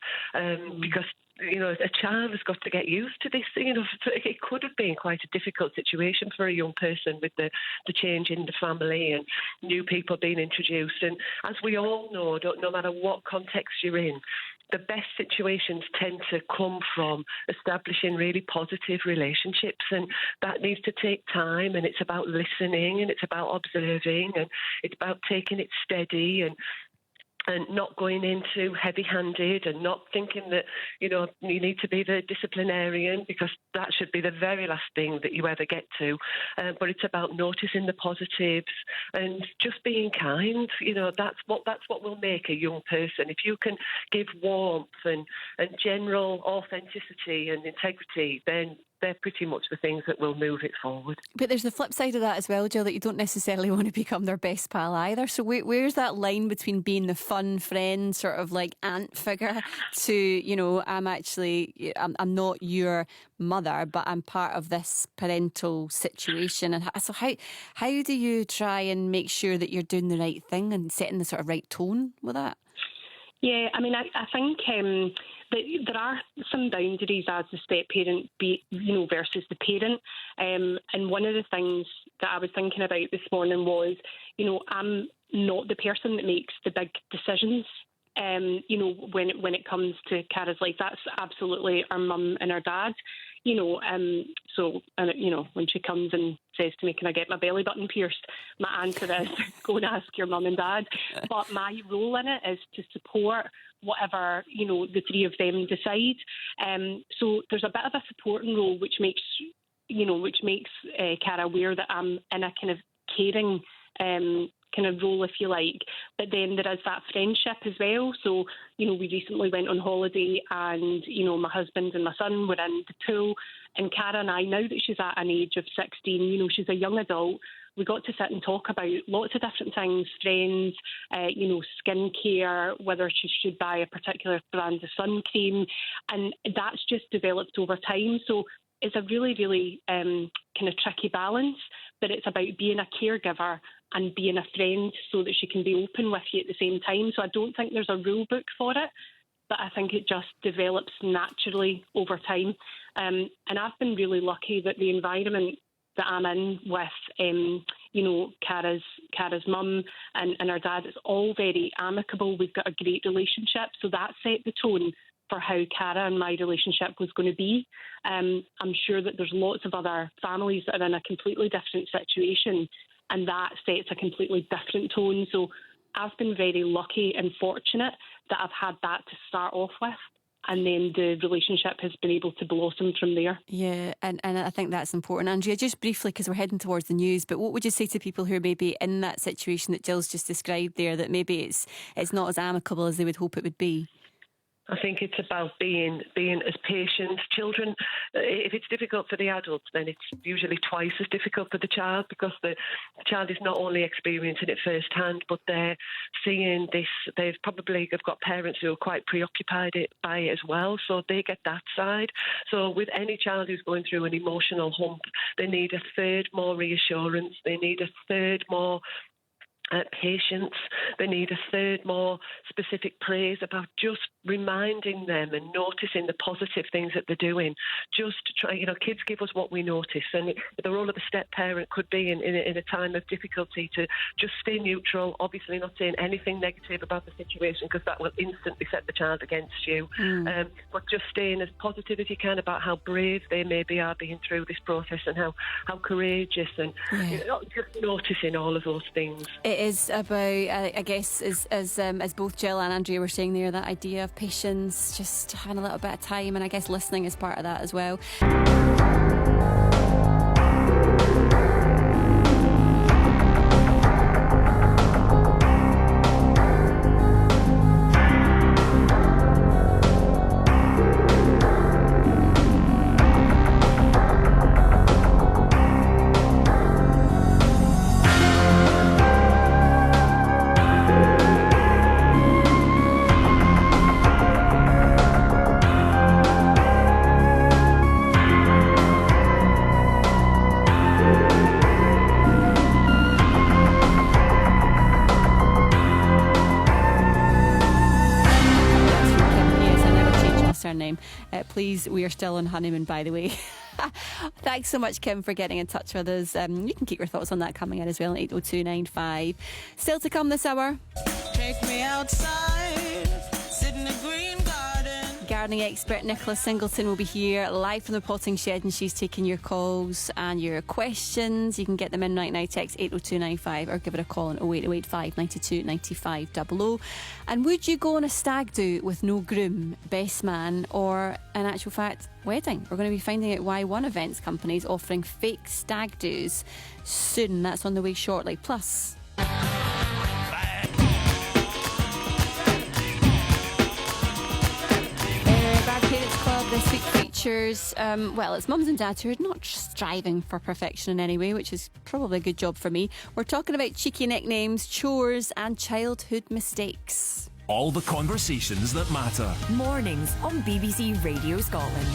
because a child has got to get used to this. It could have been quite a difficult situation for a young person with the change in the family and new people being introduced. And as we all know, no matter what context you're in, the best situations tend to come from establishing really positive relationships, and that needs to take time, and it's about listening, and it's about observing, and it's about taking it steady and not going in too heavy-handed, and not thinking that, you need to be the disciplinarian, because that should be the very last thing that you ever get to. But it's about noticing the positives and just being kind. That's what will make a young person. If you can give warmth and general authenticity and integrity, then they're pretty much the things that will move it forward. But there's the flip side of that as well, Jill, that you don't necessarily want to become their best pal either. So where's that line between being the fun friend, sort of like aunt figure, to, you know, I'm not your mother, but I'm part of this parental situation. And so how do you try and make sure that you're doing the right thing and setting the sort of right tone with that? Yeah, I mean, I think that there are some boundaries as the step parent, versus the parent. And one of the things that I was thinking about this morning was, I'm not the person that makes the big decisions. When it comes to Cara's life, that's absolutely our mum and our dad. When she comes and says to me, "Can I get my belly button pierced?" my answer is, "Go and ask your mum and dad." But my role in it is to support whatever the three of them decide. So there's a bit of a supporting role, which makes Cara aware that I'm in a kind of caring kind of role, if you like. But then there is that friendship as well. So, we recently went on holiday and, my husband and my son were in the pool, and Cara and I, now that she's at an age of 16, she's a young adult, we got to sit and talk about lots of different things, friends, skincare, whether she should buy a particular brand of sun cream, and that's just developed over time. So it's a really, really kind of tricky balance, but it's about being a caregiver and being a friend so that she can be open with you at the same time. So I don't think there's a rule book for it, but I think it just develops naturally over time. And I've been really lucky that the environment that I'm in with, Cara's mum and our dad, is all very amicable. We've got a great relationship. So that set the tone for how Cara and my relationship was going to be. I'm sure that there's lots of other families that are in a completely different situation, and that sets a completely different tone. So I've been very lucky and fortunate that I've had that to start off with, and then the relationship has been able to blossom from there. Yeah, and I think that's important. Andrea, just briefly, because we're heading towards the news, but what would you say to people who are maybe in that situation that Jill's just described there, that maybe it's not as amicable as they would hope it would be? I think it's about being as patient. Children, if it's difficult for the adults, then it's usually twice as difficult for the child, because the child is not only experiencing it firsthand, but they're seeing this. They've got parents who are quite preoccupied by it as well, so they get that side. So with any child who's going through an emotional hump, they need a third more reassurance. They need a third more patience. They need a third more specific praise about just reminding them and noticing the positive things that they're doing. Just try, kids give us what we notice, and the role of the step parent could be in a time of difficulty to just stay neutral, obviously not saying anything negative about the situation, because that will instantly set the child against you. But just staying as positive as you can about how brave they maybe are being through this process, and how courageous, and just noticing all of those things. It is about, I guess, as both Jill and Andrea were saying there, that idea of patience, just having a little bit of time, and I guess listening is part of that as well. Name. Please, we are still on honeymoon, by the way. Thanks so much, Kim, for getting in touch with us. You can keep your thoughts on that coming in as well, 80295. Still to come this hour. Take me outside, sit in a green garden. Gardening expert Nicola Singleton will be here live from the potting shed, and she's taking your calls and your questions. You can get them in right now. Text 80295 or give it a call on 08085 92 95 00. And would you go on a stag do with no groom, best man, or in actual fact wedding? We're going to be finding out why one events company is offering fake stag do's soon. That's on the way shortly. Plus, Bad Parents Club this week featuring features, it's mums and dads who are not striving for perfection in any way, which is probably a good job for me. We're talking about cheeky nicknames, chores and childhood mistakes. All the conversations that matter. Mornings on BBC Radio Scotland.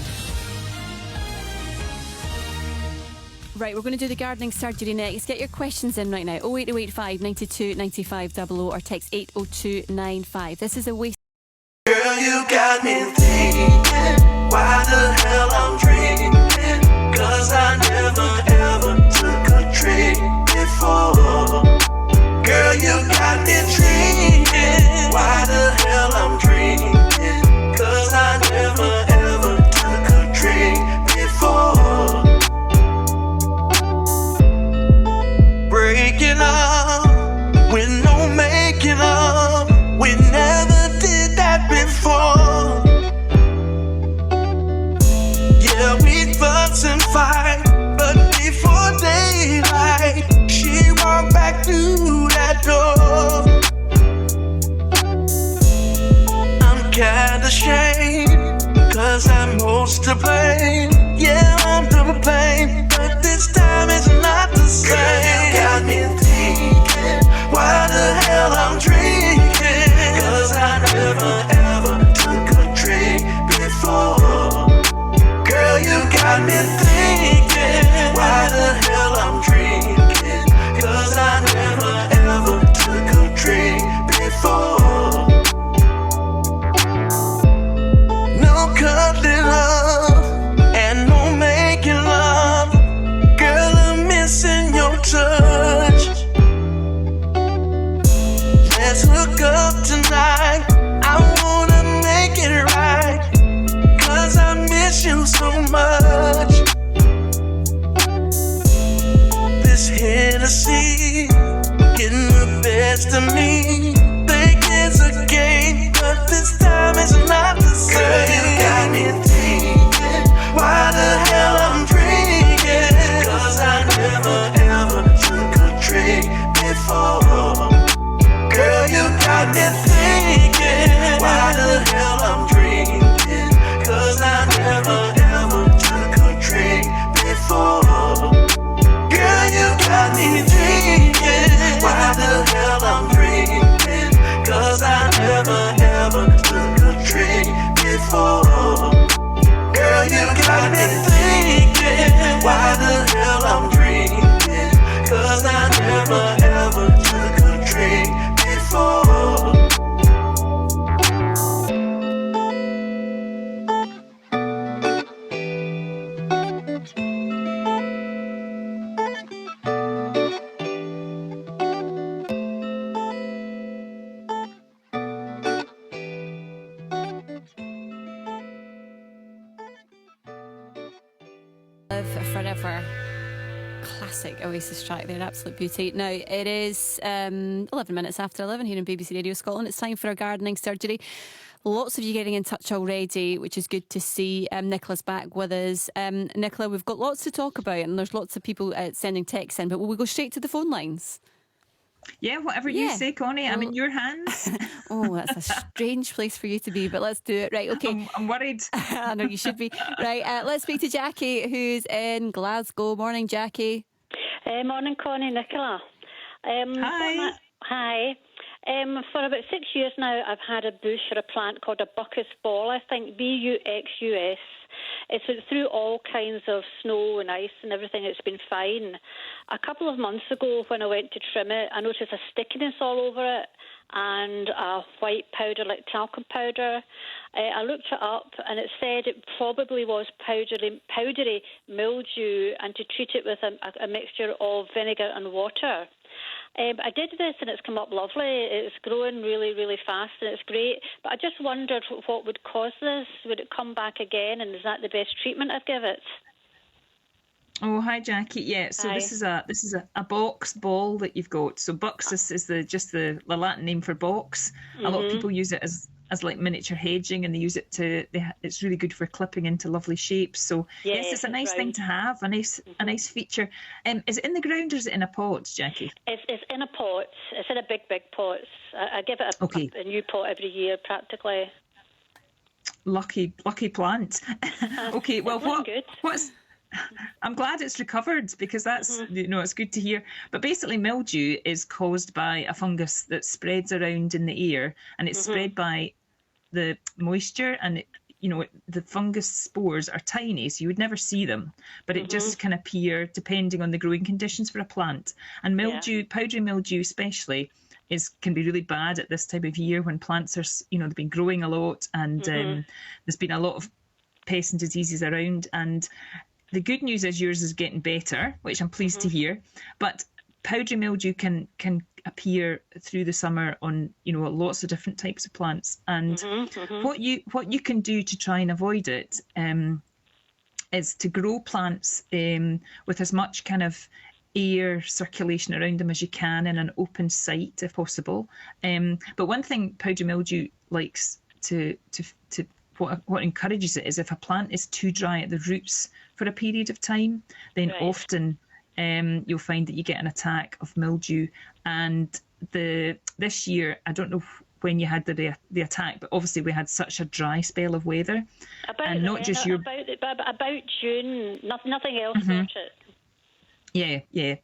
Right, we're going to do the gardening surgery next. Get your questions in right now. 08085 92 95 00 or text 80295. This is a waste. Girl, you got me thinking, why the hell I'm dreaming? 'Cause I never ever took a trick before. Girl, you got me dreaming, why the hell I'm dreaming? 'Cause I never ever took a trick before. Breaking up with no making up, we never did that before. Yeah, we fuss and fight, but before daylight, she walked back through that door. I'm kinda ashamed, 'cause I'm most to blame. Yeah, I'm to blame, but this time it's not the same. Girl, you got me thinking, why the hell I'm drinking? 'Cause I never ever took a drink before. Girl, you got me thinking, why the hell I'm drinking? 'Cause I never ever took a drink before. No cuddling up and no making love. Girl, I'm missing your touch. Let's hook up tonight, I wanna make it right, 'cause I miss you so much. This Hennessy getting the best of me. Think it's a game, but this time it's not the same. Girl, you got me thinking, why the hell I'm drinking? 'Cause I never ever took a drink before. Girl, you got me thinking, why the hell I'm drinking? 'Cause I never ever took a drink before. Girl, you got me thinking, why the hell I'm drinking? 'Cause I never ever took a drink before. Girl, you got me thinking, why the hell I'm drinking? 'Cause I never ever took a drink before. Live Forever. Classic Oasis track there, absolute beauty. Now, it is 11 minutes after 11 here in BBC Radio Scotland. It's time for our gardening surgery. Lots of you getting in touch already, which is good to see. Nicola's back with us. Nicola, we've got lots to talk about and there's lots of people sending texts in, but will we go straight to the phone lines? Yeah, whatever you say, Connie. I'm in your hands. Oh, that's a strange place for you to be, but let's do it. Right, okay. I'm worried. I know you should be. Right, let's speak to Jackie, who's in Glasgow. Morning, Jackie. Morning, Connie, Nicola. Hi. Hi. For about 6 years now, I've had a bush or a plant called a Buckus ball, I think, Buxus. It's through all kinds of snow and ice and everything. It's been fine. A couple of months ago, when I went to trim it, I noticed a stickiness all over it and a white powder, like talcum powder. I looked it up and it said it probably was powdery mildew, and to treat it with a mixture of vinegar and water. I did this and it's come up lovely. It's growing really, really fast and it's great. But I just wondered what would cause this. Would it come back again, and is that the best treatment I'd give it? Oh, hi, Jackie. Yeah, so Hi. this is a box ball that you've got. So Buxus is just the Latin name for box. A lot of people use it as like miniature hedging, and they use it it's really good for clipping into lovely shapes. So yes, it's a nice thing to have, a nice feature. Is it in the ground or is it in a pot, Jackie? It's in a pot. It's in a big pot. I give it a new pot every year practically. lucky plant. Okay, well, what's... I'm glad it's recovered, because that's, it's good to hear. But basically, mildew is caused by a fungus that spreads around in the air, and it's spread by the moisture, and the fungus spores are tiny, so you would never see them, but it just can appear depending on the growing conditions for a plant. And mildew, powdery mildew especially, can be really bad at this time of year when plants are, they've been growing a lot, and there's been a lot of pests and diseases around. And the good news is yours is getting better, which I'm pleased to hear. But powdery mildew can appear through the summer on lots of different types of plants. And what you can do to try and avoid it is to grow plants with as much kind of air circulation around them as you can in an open site if possible. But one thing powdery mildew likes to what encourages it is if a plant is too dry at the roots for a period of time, then often you'll find that you get an attack of mildew. And this year, I don't know when you had the attack, but obviously we had such a dry spell of weather, about June. Nothing else about it. Yeah.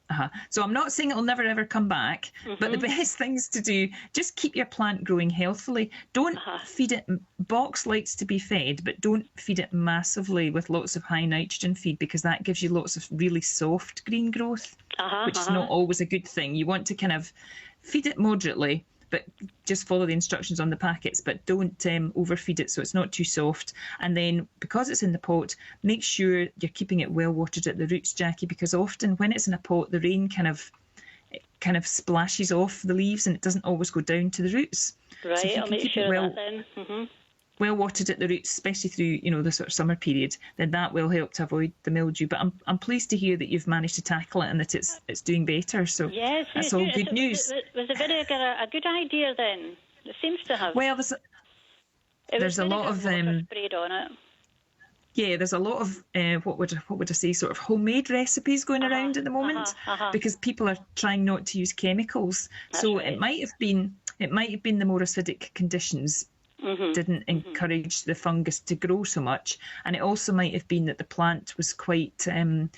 So I'm not saying it'll never ever come back, but the best things to do, just keep your plant growing healthily. Don't feed it. Box likes to be fed, but don't feed it massively with lots of high nitrogen feed, because that gives you lots of really soft green growth, which is not always a good thing. You want to kind of feed it moderately, but just follow the instructions on the packets, but don't overfeed it so it's not too soft. And then, because it's in the pot, make sure you're keeping it well watered at the roots, Jackie, because often when it's in a pot, the rain kind of splashes off the leaves and it doesn't always go down to the roots. Right, so I'll make sure of that then. Well watered at the roots, especially through the sort of summer period, then that will help to avoid the mildew. But I'm pleased to hear that you've managed to tackle it and that it's doing better. So yes, that's all good news. Was it a good idea then? It seems to have. Well, there's a lot of sprayed on it. Yeah, there's a lot of what would I say, sort of homemade recipes going around at the moment, because people are trying not to use chemicals. So it might have been the more acidic conditions didn't encourage the fungus to grow so much, and it also might have been that the plant was quite a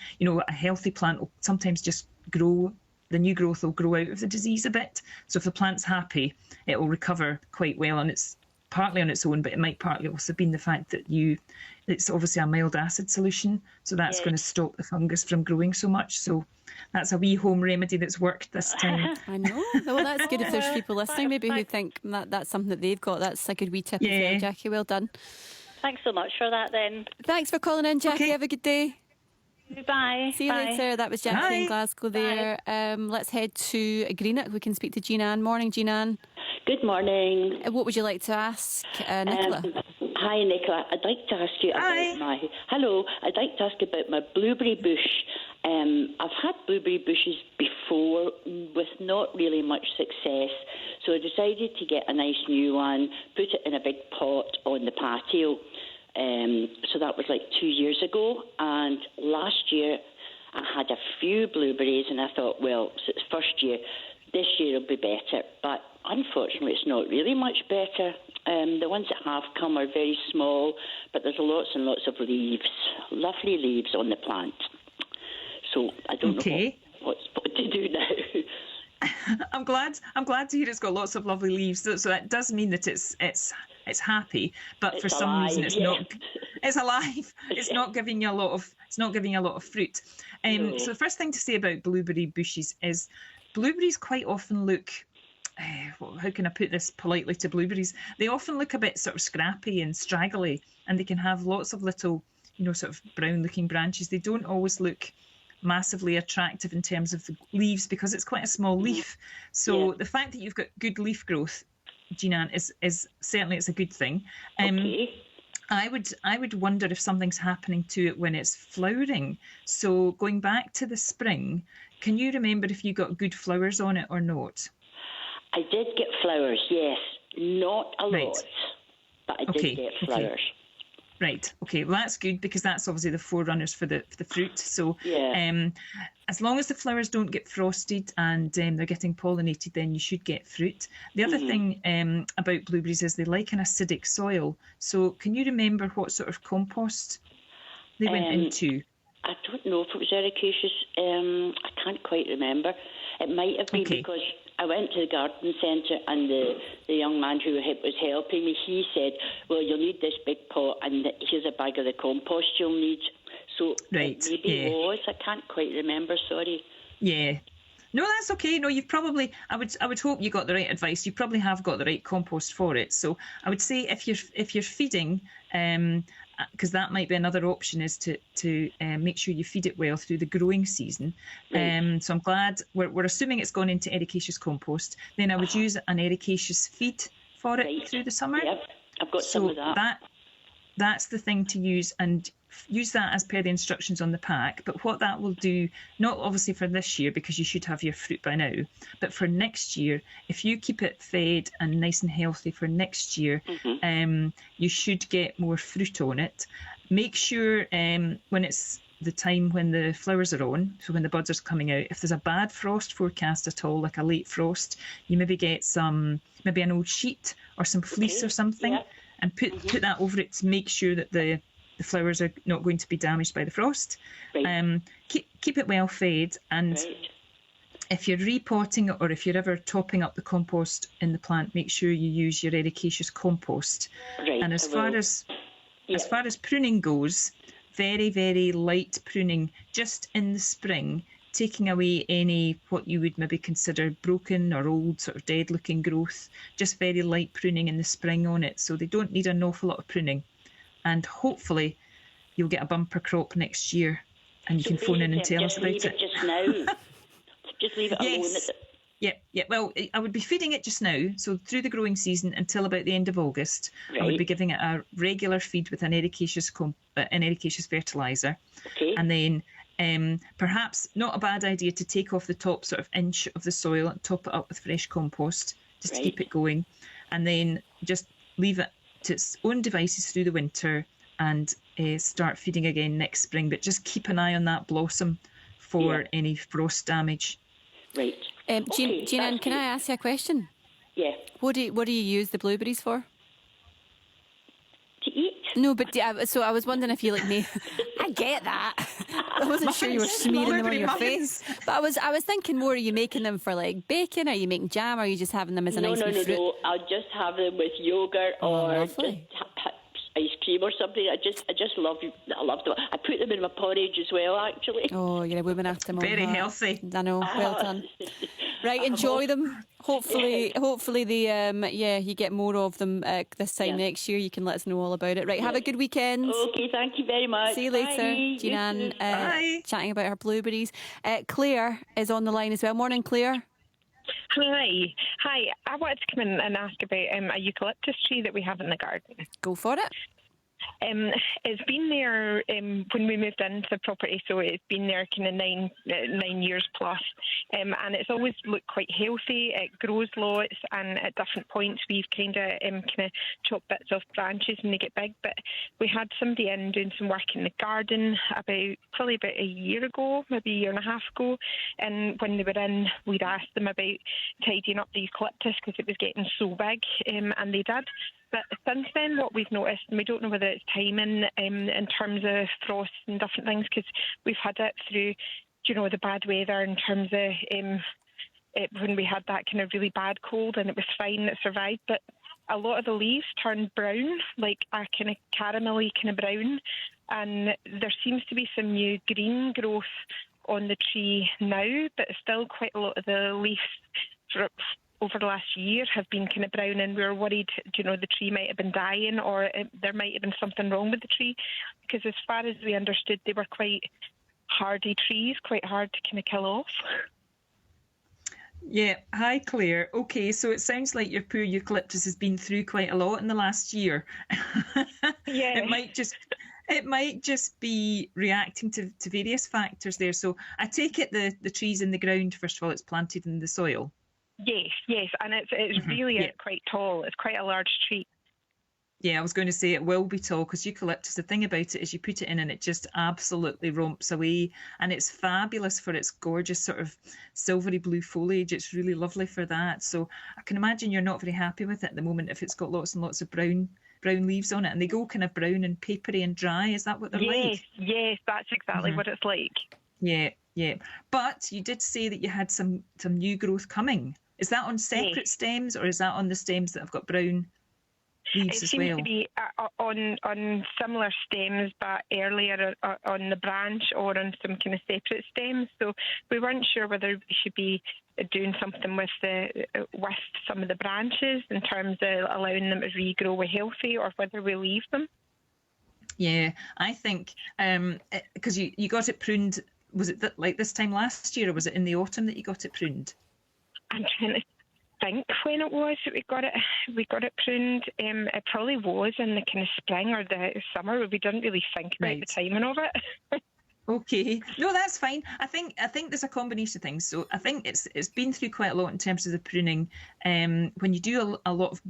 healthy plant will sometimes just grow. The new growth will grow out of the disease a bit. So if the plant's happy, it will recover quite well, and it's partly on its own, but it might partly also been the fact that it's obviously a mild acid solution, so that's going to stop the fungus from growing so much. So that's a wee home remedy that's worked this time. I know. Well, that's good if there's people listening maybe who think that's something that they've got. That's a good wee tip as well, Jackie. Well done. Thanks so much for that then. Thanks for calling in, Jackie. Okay. Have a good day. Bye. See you later. That was Jackie in Glasgow there. Let's head to Greenock. We can speak to Jean Ann. Morning, Jean Ann. Good morning. What would you like to ask Nicola? Hi, Nicola. I'd like to ask you about I'd like to ask about my blueberry bush. I've had blueberry bushes before with not really much success, so I decided to get a nice new one, put it in a big pot on the patio. So that was like 2 years ago, and last year I had a few blueberries, and I thought, well, it's first year, this year will be better. But unfortunately, it's not really much better. The ones that have come are very small, but there's lots and lots of leaves, lovely leaves on the plant. So I don't know what to do now. I'm glad to hear it's got lots of lovely leaves. So that does mean that it's happy, but for some reason it's not. It's alive. It's not giving you a lot of fruit. So the first thing to say about blueberry bushes is blueberries quite often look. How can I put this politely to blueberries? They often look a bit sort of scrappy and straggly, and they can have lots of little, sort of brown-looking branches. They don't always look massively attractive in terms of the leaves because it's quite a small leaf. So the fact that you've got good leaf growth, Jean-Anne, is certainly it's a good thing. I would wonder if something's happening to it when it's flowering. So going back to the spring, can you remember if you got good flowers on it or not? I did get flowers, yes. Not a lot, but I did get flowers. Right. Okay. Well, that's good because that's obviously the forerunners for the fruit. So, as long as the flowers don't get frosted and they're getting pollinated, then you should get fruit. The other thing about blueberries is they like an acidic soil. So, can you remember what sort of compost they went into? I don't know if it was ericaceous. I can't quite remember. It might have been because I went to the garden centre and the young man who was helping me, he said, well, you'll need this big pot and here's a bag of the compost you'll need. So maybe it was. I can't quite remember, sorry. Yeah. No, that's okay. No, you've probably, I would hope you got the right advice. You probably have got the right compost for it. So I would say if you're feeding, because that might be another option, is to make sure you feed it well through the growing season. Right. So I'm glad we're assuming it's gone into ericaceous compost. Then I would use an ericaceous feed for it through the summer. Yep, I've got some of that. That's the thing to use, and use that as per the instructions on the pack. But what that will do, not obviously for this year because you should have your fruit by now, but for next year, if you keep it fed and nice and healthy for next year, you should get more fruit on it. Make sure when it's the time when the flowers are on, so when the buds are coming out, if there's a bad frost forecast at all, like a late frost, you maybe get maybe an old sheet or some fleece or something, and put that over it to make sure that the flowers are not going to be damaged by the frost. Right. Keep it well fed, and if you're repotting it or if you're ever topping up the compost in the plant, make sure you use your ericaceous compost. Right, and as far as pruning goes, very, very light pruning just in the spring, taking away any what you would maybe consider broken or old sort of dead looking growth, just very light pruning in the spring on it, so they don't need an awful lot of pruning. And hopefully you'll get a bumper crop next year and you can phone in and tell us about it. Just now. Just leave it alone. Yeah. Well, I would be feeding it just now, so through the growing season until about the end of August. I would be giving it a regular feed with an ericaceous fertiliser. Okay. And then perhaps not a bad idea to take off the top sort of inch of the soil and top it up with fresh compost just to keep it going, and then just leave it to its own devices through the winter and start feeding again next spring. But just keep an eye on that blossom for any frost damage. Right. Jean, can I ask you a question? Yeah. What do you use the blueberries for? To eat? No, but so I was wondering if you I get that. I wasn't sure you were smearing them on your face. But I was thinking more, are you making them for like bacon? Are you making jam? Or are you just having them as a nice fruit? No. I'll just have them with yogurt or just ice cream or something. I just love them. I put them in my porridge as well, actually. Oh, you're a woman after my Very healthy. I know. Well done. Right, enjoy them. Hopefully the you get more of them this time next year. You can let us know all about it. Right, have a good weekend. Okay, thank you very much. See you later. Bye. Jean chatting about her blueberries. Claire is on the line as well. Morning, Claire. Hi. I wanted to come in and ask about a eucalyptus tree that we have in the garden. Go for it. It's been there when we moved into the property, so it's been there kind of 9 years plus, and it's always looked quite healthy. It grows lots, and at different points we've kind of chopped bits off branches and they get big. But we had somebody in doing some work in the garden probably about a year ago, maybe a year and a half ago, and when they were in, we'd asked them about tidying up the eucalyptus because it was getting so big, and they did. But since then, what we've noticed, and we don't know whether it's timing in terms of frost and different things, because we've had it through, the bad weather in terms of when we had that kind of really bad cold, and it was fine, it survived. But a lot of the leaves turned brown, like a kind of caramelly kind of brown, and there seems to be some new green growth on the tree now, but still quite a lot of the leaves over the last year have been kind of brown, and we were worried, the tree might have been dying, or there might have been something wrong with the tree, because as far as we understood, they were quite hardy trees, quite hard to kind of kill off. Yeah. Hi, Claire. Okay, so it sounds like your poor eucalyptus has been through quite a lot in the last year. Yeah. It might just be reacting to various factors there. So I take it the tree's in the ground, first of all, it's planted in the soil. Yes, and it's really quite tall. It's quite a large tree. Yeah, I was going to say it will be tall because eucalyptus, the thing about it is you put it in and it just absolutely romps away, and it's fabulous for its gorgeous sort of silvery blue foliage. It's really lovely for that. So I can imagine you're not very happy with it at the moment if it's got lots and lots of brown leaves on it, and they go kind of brown and papery and dry. Is that what they're like? Yes, that's exactly what it's like. Yeah. But you did say that you had some new growth coming. Is that on separate stems, or is that on the stems that have got brown leaves it as seems well? to be on similar stems, but earlier on the branch or on some kind of separate stems. So we weren't sure whether we should be doing something with some of the branches in terms of allowing them to regrow healthy, or whether we leave them. Yeah, I think because you got it pruned. Was it like this time last year, or was it in the autumn that you got it pruned? I'm trying to think when it was that we got it pruned. It probably was in the kind of spring or the summer. We didn't really think about the timing of it. Okay, no, that's fine. I think there's a combination of things. So I think it's been through quite a lot in terms of the pruning. When you do a lot of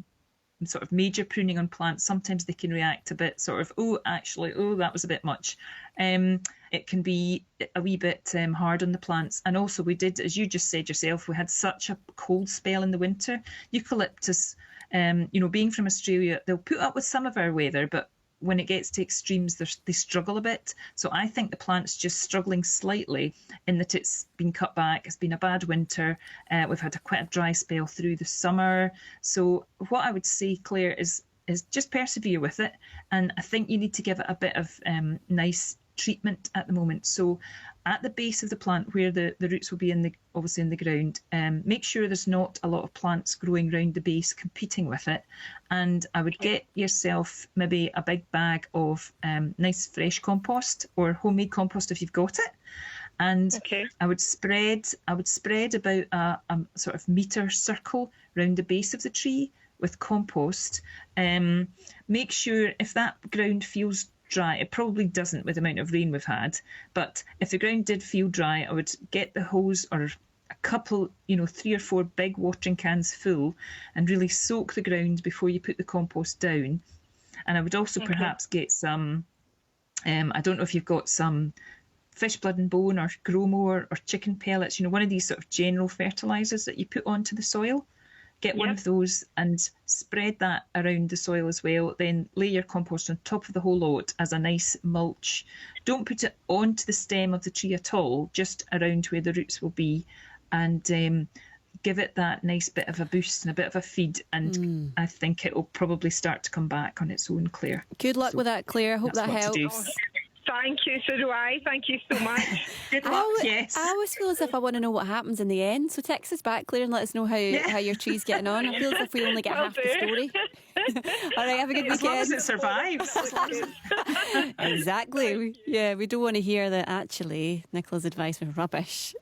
sort of major pruning on plants, sometimes they can react a bit sort of, that was a bit much. It can be a wee bit hard on the plants. And also we did, as you just said yourself, we had such a cold spell in the winter. Eucalyptus, being from Australia, they'll put up with some of our weather, but when it gets to extremes, they struggle a bit. So I think the plant's just struggling slightly in that it's been cut back. It's been a bad winter. We've had quite a dry spell through the summer. So what I would say, Claire, is just persevere with it. And I think you need to give it a bit of nice treatment at the moment. So at the base of the plant where the roots will be obviously in the ground, make sure there's not a lot of plants growing around the base competing with it. And I would get yourself maybe a big bag of nice fresh compost or homemade compost if you've got it. And I would spread about a sort of metre circle around the base of the tree with compost. Make sure if that ground feels dry, it probably doesn't with the amount of rain we've had, but if the ground did feel dry, I would get the hose or a couple, 3 or 4 big watering cans full and really soak the ground before you put the compost down. And I would also perhaps get some, I don't know if you've got some fish blood and bone or Growmore or chicken pellets, one of these sort of general fertilisers that you put onto the soil. Get one of those and spread that around the soil as well. Then lay your compost on top of the whole lot as a nice mulch. Don't put it onto the stem of the tree at all, just around where the roots will be. And give it that nice bit of a boost and a bit of a feed. And I think it will probably start to come back on its own, Claire. Good luck with that, Claire. Hope that helps. Thank you, so do I. Thank you so much. Good luck, yes. I always feel as if I want to know what happens in the end. So text us back, Claire, and let us know how your tree's getting on. I feel as if we only get half the story. All right, have a good weekend. As long as it survives. Exactly. Yeah, we don't want to hear that actually Nicola's advice was rubbish.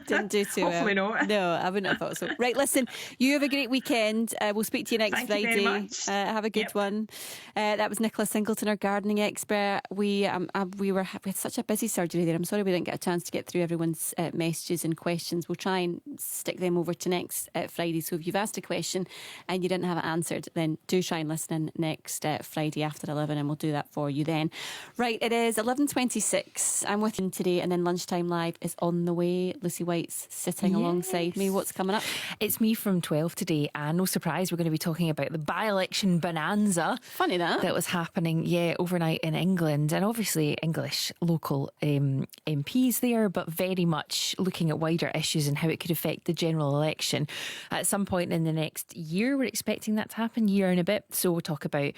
Didn't do too well. Hopefully not. No, I wouldn't have thought so. Right, listen, you have a great weekend. We'll speak to you next Friday. Thank you very much. Have a good one. That was Nicola Singleton, our gardening expert. We had such a busy surgery there. I'm sorry we didn't get a chance to get through everyone's messages and questions. We'll try and stick them over to next Friday. So if you've asked a question and you didn't have it answered, then do try and listen in next Friday after 11 and we'll do that for you then. Right, it is 11:26. I'm with you today and then Lunchtime Live is on the way. Lucy White's sitting alongside me. What's coming up? It's me from 12 today, and no surprise, we're going to be talking about the by-election bonanza. Funny that was happening, overnight in England, and obviously English local MPs there, but very much looking at wider issues and how it could affect the general election. At some point in the next year, we're expecting that to happen, year and a bit. So we'll talk about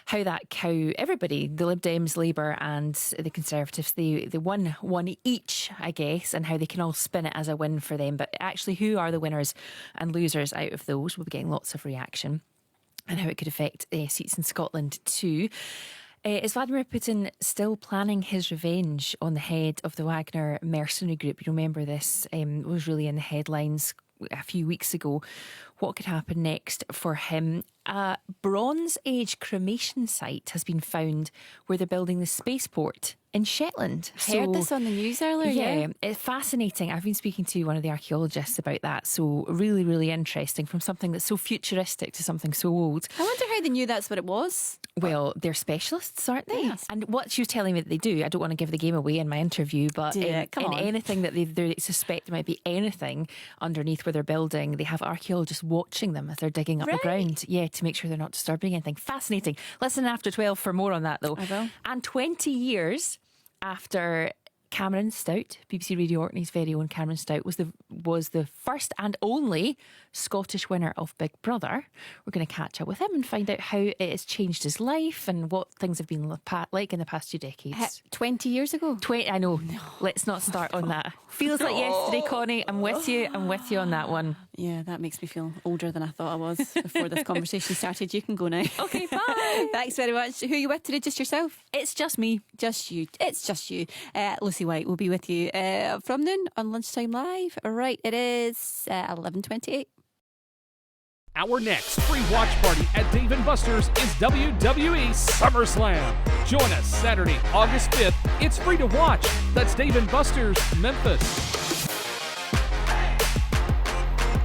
how that everybody, the Lib Dems, Labour and the Conservatives, they won one each, I guess, and how they can all spin it as a win for them. But actually, who are the winners and losers out of those? We'll be getting lots of reaction and how it could affect seats in Scotland too. Is Vladimir Putin still planning his revenge on the head of the Wagner mercenary group? You remember this was really in the headlines a few weeks ago what could happen next for him. A Bronze Age cremation site has been found where they're building the spaceport in Shetland. Heard this on the news earlier. Yeah, it's fascinating. I've been speaking to one of the archaeologists about that. So really, really interesting, from something that's so futuristic to something so old. I wonder how they knew that's what it was. Well, they're specialists, aren't they? Yes. And what she was telling me that they do, I don't want to give the game away in my interview, but in anything that they suspect there might be anything underneath where they're building, they have archaeologists watching them as they're digging up the ground. Yeah, to make sure they're not disturbing anything. Fascinating. Listen after 12 for more on that, though. I will. And 20 years after Cameron Stout, BBC Radio Orkney's very own Cameron Stout, was the first and only Scottish winner of Big Brother. We're going to catch up with him and find out how it has changed his life and what things have been like in the past 2 decades. 20 years ago? I know. No. Let's not start on that. Feels like yesterday, Connie. I'm with you on that one. Yeah, that makes me feel older than I thought I was before this conversation started. You can go now. Okay, bye. Thanks very much. Who are you with today? Just yourself? It's just me. Just you. It's just you. Lucy White will be with you from noon on Lunchtime Live. Right, it is 11:28. Our next free watch party at Dave & Buster's is WWE SummerSlam. Join us Saturday, August 5th. It's free to watch. That's Dave & Buster's, Memphis.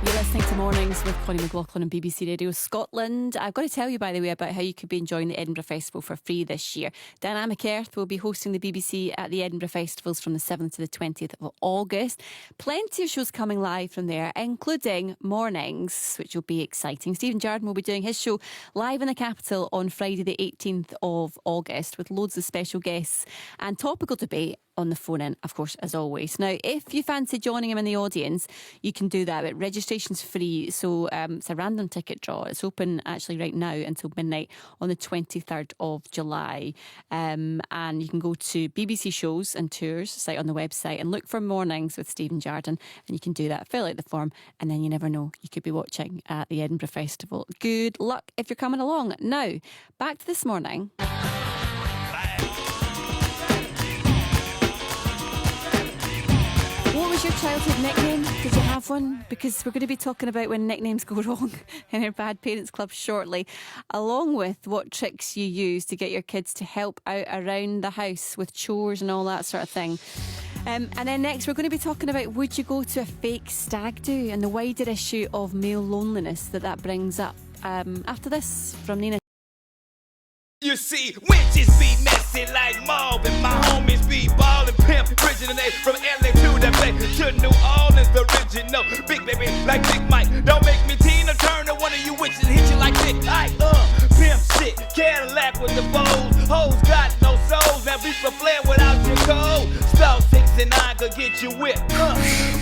You're listening to Mornings with Connie McLaughlin on BBC Radio Scotland. I've got to tell you, by the way, about how you could be enjoying the Edinburgh Festival for free this year. Dynamic Earth will be hosting the BBC at the Edinburgh Festivals from the 7th to the 20th of August. Plenty of shows coming live from there, including Mornings, which will be exciting. Stephen Jardine will be doing his show live in the capital on Friday the 18th of August with loads of special guests and topical debate on the phone in, of course, as always. Now, if you fancy joining him in the audience, you can do that, but registration's free, so it's a random ticket draw. It's open actually right now until midnight on the 23rd of July. And you can go to BBC Shows and Tours site on the website and look for Mornings with Stephen Jardine, and you can do that, fill out the form, and then you never know, you could be watching at the Edinburgh Festival. Good luck if you're coming along. Now, back to this morning. What was your childhood nickname? Did you have one? Because we're going to be talking about when nicknames go wrong in our Bad Parents Club shortly, along with what tricks you use to get your kids to help out around the house with chores and all that sort of thing. And then next, we're going to be talking about would you go to a fake stag do and the wider issue of male loneliness that brings up. After this, from Nina. You see, witches be messy like Marvin. My homies be ballin', pimp, bridging the name from LA to the Bay to New Orleans, the original. Big baby like Big Mike. Don't make me Tina Turner, one of you witches hit you like Dick Ike. Pimp shit, Cadillac with the foes. Hoes got no souls, now be for flair without your code. Star 69 could get you whipped.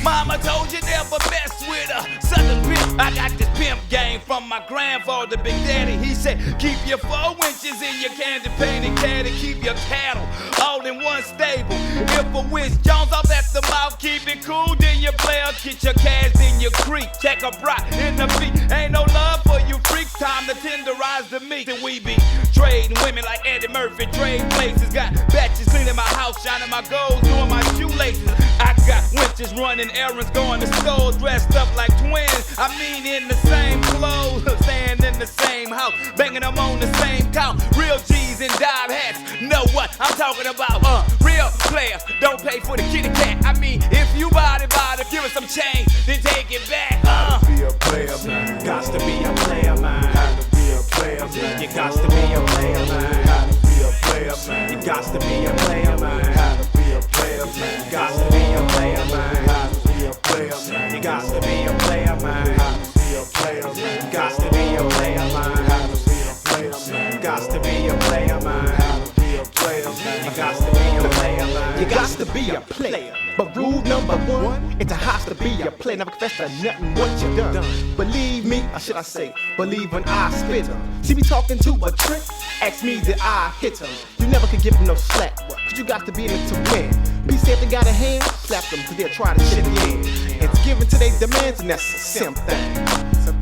Mama told you never mess with a Southern pimp. I got this pimp game from my grandfather, Big Daddy. He said, keep your 4 inches in your candy painted caddy, keep your cattle all in one stable. If a witch Jones off at the mouth, keep it cool, then you play or get your cash in your creek. Check a bra in the feet. Ain't no love for you freaks, time to tenderize the meat. And we be trading women like Eddie Murphy, trade places. Got batches cleaning my house, shining my gold, doing my shoelaces. I got witches running errands, going to stores, dressed up like twins. I mean in the same clothes, staying in the same house, banging them on the same couch. Real G's and dive hats, know what I'm talking about. Real players don't pay for the kitty cat. I mean, if you body, give us some change, then take it back. Be a player, man. Got to be a player, man. How to be a player, man. You got to be a player, man. How to be a player, man. You got to be a player, man. How to be a player, man. You got to be a player, man. How to be a player, man. You got to be a player, man. How to be a player, man. You got to be a player, man. How to be a player, man. You got to be a player, man. How to be a player, man. You got to be a player, man. You got to be a player. But rule number 1, it's a has to be a player. Never confess to nothing what you done. Believe me, or should I say, believe when I spit 'em. See me talking to a trick, ask me did I hit 'em. You never could give 'em no slack, cause you got to be in it to win. Be safe they got a hand, slap them cause they'll try to shit again. And to give it to their demands, and that's a simp thing.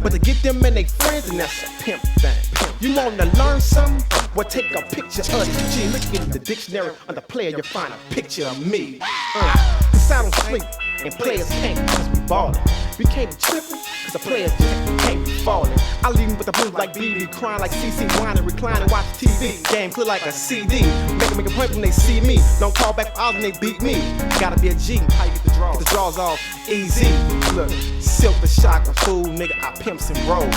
But to get them and they friends, and that's a pimp thing. You wanna learn something? Well, take a picture of the G. Look in the dictionary on the player, you'll find a picture of me. Cause I don't sleep, and players can't cause we ballin'. We can't be trippin', cause Cause the players just can't be falling. I leave them with the blues like BB, crying like CC, whining, reclining, watch TV. Game clear like a CD. Make a point when they see me. Don't call back for hours when they beat me. Gotta be a G, how you get the draws off easy. Look, silk the shock, a fool, nigga, I pimps and rolls.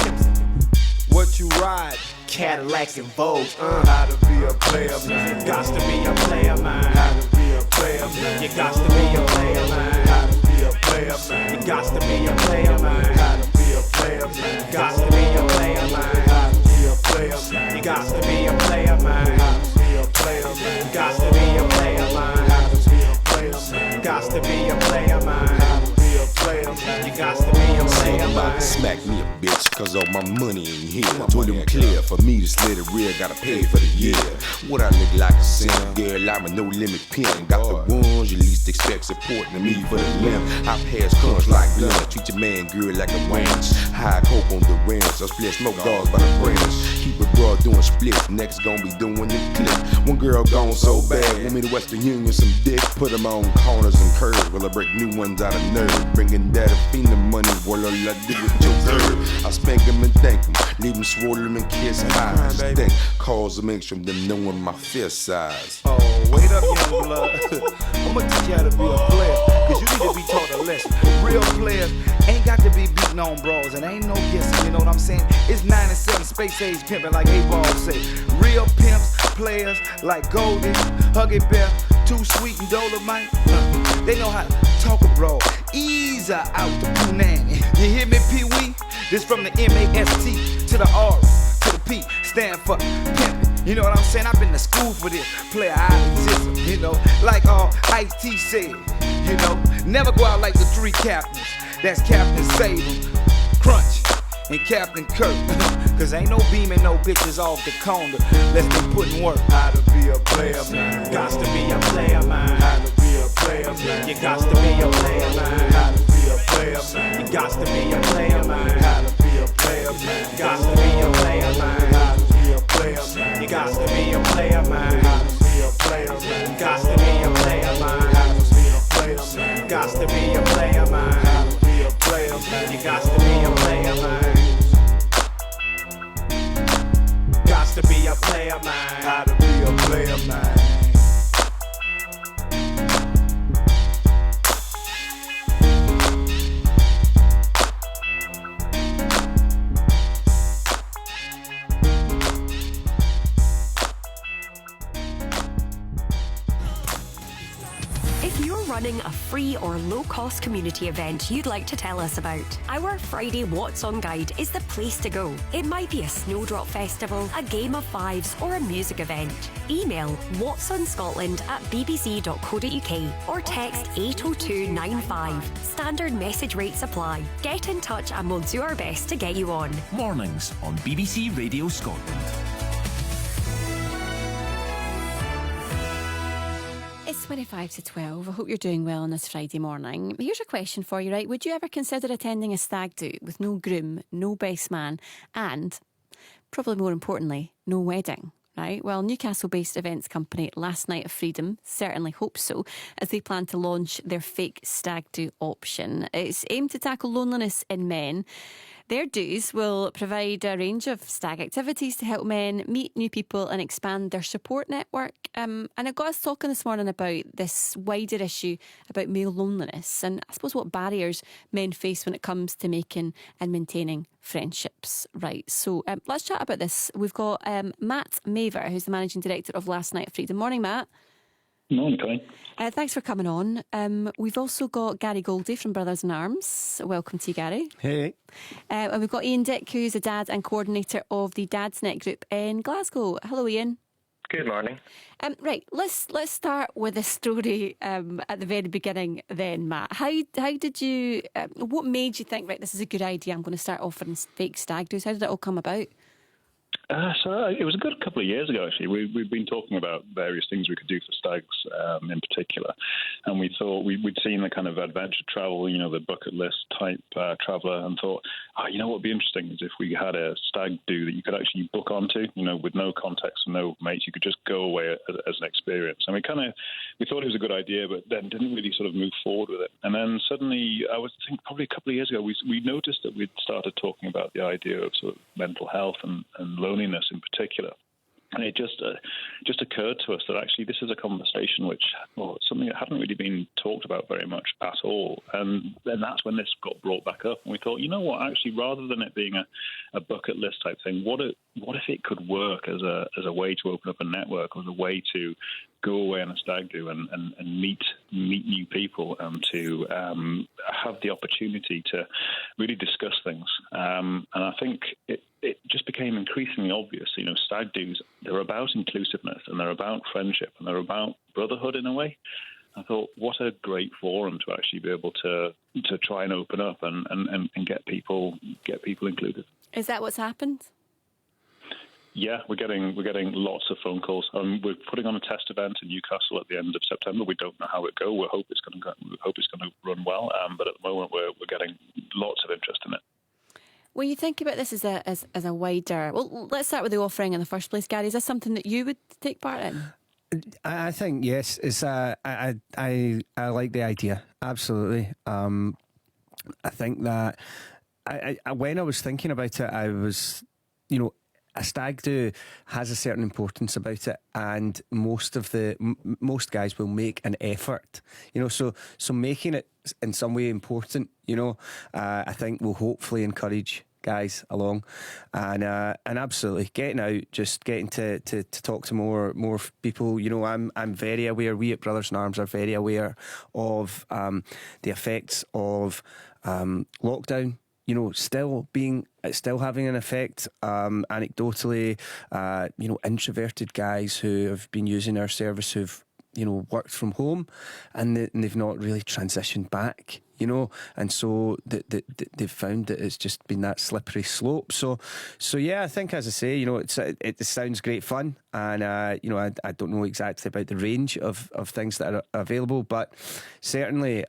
What you ride? Cadillacs and Vogues. How to be a player, man. You got to be a player, man. How to be a player, man. You got to be a player, man. How to be a player, man. You got to be a player, man. How to be a player, man. You got to be a player, man. How to be a player, man. You got to be a player, man. How to be a player, man. You got to be a player, man. How to be a player, man. You got to be a player, man. How to be a player, man. You got to be a player, man. Smack me a bitch, cause all my money in here. Told them clear, for me to slid a real, gotta pay for the year. What I look like a sinner, girl, I'm a no limit pimp. Got the ones you least expect supporting me for the limb. I pass crunch like lunch, treat your man, girl, like a wench. High coke on the ranch, I split smoke dogs by the branch. Keep a broad doing splits, next gon' be doing the clip. One girl gone so bad, want me to Western Union some dick. Put them on corners and curves, while I break new ones out of nerve. Bringing that a fiend of money, while all I do is your girl. I spank them and thank them, leave them swollen and kiss high. Stink, cause them extra them knowing my fist size. Oh, wait up, young blood. I'ma teach you how to be a player, cause you need to be taught a lesson. Real players ain't got to be beating on bras, and ain't no guessing, you know what I'm saying? It's 9 and 7, space age pimping like A-Ball say. Real pimps, players like Goldie, Huggy Bear, Too Sweet and Dolomite. They know how to talk abroad. Ease her out the punani. You hear me, Pee-wee? This from the M-A-S-T to the R to the P, stand for pimpin'. You know what I'm saying? I've been to school for this. Player autism, you know, like Ice-T said. You know, never go out like the 3 captains. That's Captain Sable, Crunch, and Captain Kirk. Cause ain't no beaming no bitches off the corner. Let's be putting work. How to be a player, man. Got to be a player, man. How to be a player, man. You got to be a player, man. How to be a player, man. You got to be a player, man. How to be a player, man. You got to be a player, man. How to be a player, man. You got to be a player, man. How to be a player, man. You got to be a player, man. How to be a player, man. You got to be a player, man. How to be a player, man. You got to be a player, man. Got to be a player, man. How to be a player, man. If you're running a free or low-cost community event you'd like to tell us about, our Friday What's On Guide is the place to go. It might be a snowdrop festival, a game of fives, or a music event. Email whatsonscotland@bbc.co.uk or text 80295. Standard message rates apply. Get in touch and we'll do our best to get you on. Mornings on BBC Radio Scotland. It's 25 to 12. I hope you're doing well on this Friday morning. Here's a question for you, right? Would you ever consider attending a stag do with no groom, no best man, and, probably more importantly, no wedding? Right? Well, Newcastle-based events company Last Night of Freedom certainly hope so, as they plan to launch their fake stag do option. It's aimed to tackle loneliness in men. Their do's will provide a range of stag activities to help men meet new people and expand their support network. And it got us talking this morning about this wider issue about male loneliness and I suppose what barriers men face when it comes to making and maintaining friendships. Right, so let's chat about this. We've got Matt Maver, who's the Managing Director of Last Night of Freedom. Morning, Matt. Morning, Colin. Thanks for coming on. We've also got Gary Goldie from Brothers in Arms. Welcome to you, Gary. Hey. And we've got Ian Dick, who's a dad and coordinator of the Dad's Net group in Glasgow. Hello, Ian. Good morning. Right, let's start with the story at the very beginning then, Matt. How did you, what made you think, right, this is a good idea, I'm going to start offering fake stag do's? How did it all come about? So it was a good couple of years ago, actually. We've been talking about various things we could do for stags in particular. And we thought we'd seen the kind of adventure travel, the bucket list type traveller, and thought, you know what would be interesting is if we had a stag do that you could actually book onto, with no context and no mates. You could just go away as an experience. And we thought it was a good idea, but then didn't really sort of move forward with it. And then suddenly, I would think probably a couple of years ago, we noticed that we'd started talking about the idea of sort of mental health and loneliness in particular. And it just occurred to us that actually this is a conversation something that hadn't really been talked about very much at all. And then that's when this got brought back up. And we thought, you know what, actually, rather than it being a bucket list type thing, what if it could work as a way to open up a network, or as a way to go away on a stag do and meet new people, and to have the opportunity to really discuss things. And I think it just became increasingly obvious. Stag do's, they're about inclusiveness, and they're about friendship, and they're about brotherhood in a way. I thought, what a great forum to actually be able to try and open up and get people included. Is that what's happened? Yeah, we're getting lots of phone calls. We're putting on a test event in Newcastle at the end of September. We don't know how it goes. We hope it's going to run well. But at the moment, we're getting lots of interest in it. When you think about this as a wider, well, let's start with the offering in the first place, Gary. Is this something that you would take part in? I think yes. It's I like the idea, absolutely. I think that I when I was thinking about it, I was, a stag do has a certain importance about it, and most guys will make an effort, so making it in some way important, I think will hopefully encourage guys along, and absolutely getting out, just getting to talk to more people. I'm very aware, we at Brothers in Arms are very aware of the effects of lockdown, still having an effect, anecdotally, introverted guys who have been using our service who've worked from home, and they've not really transitioned back, and so they've found that it's just been that slippery slope. So yeah, I think, as I say, it sounds great fun, and I don't know exactly about the range of things that are available, but certainly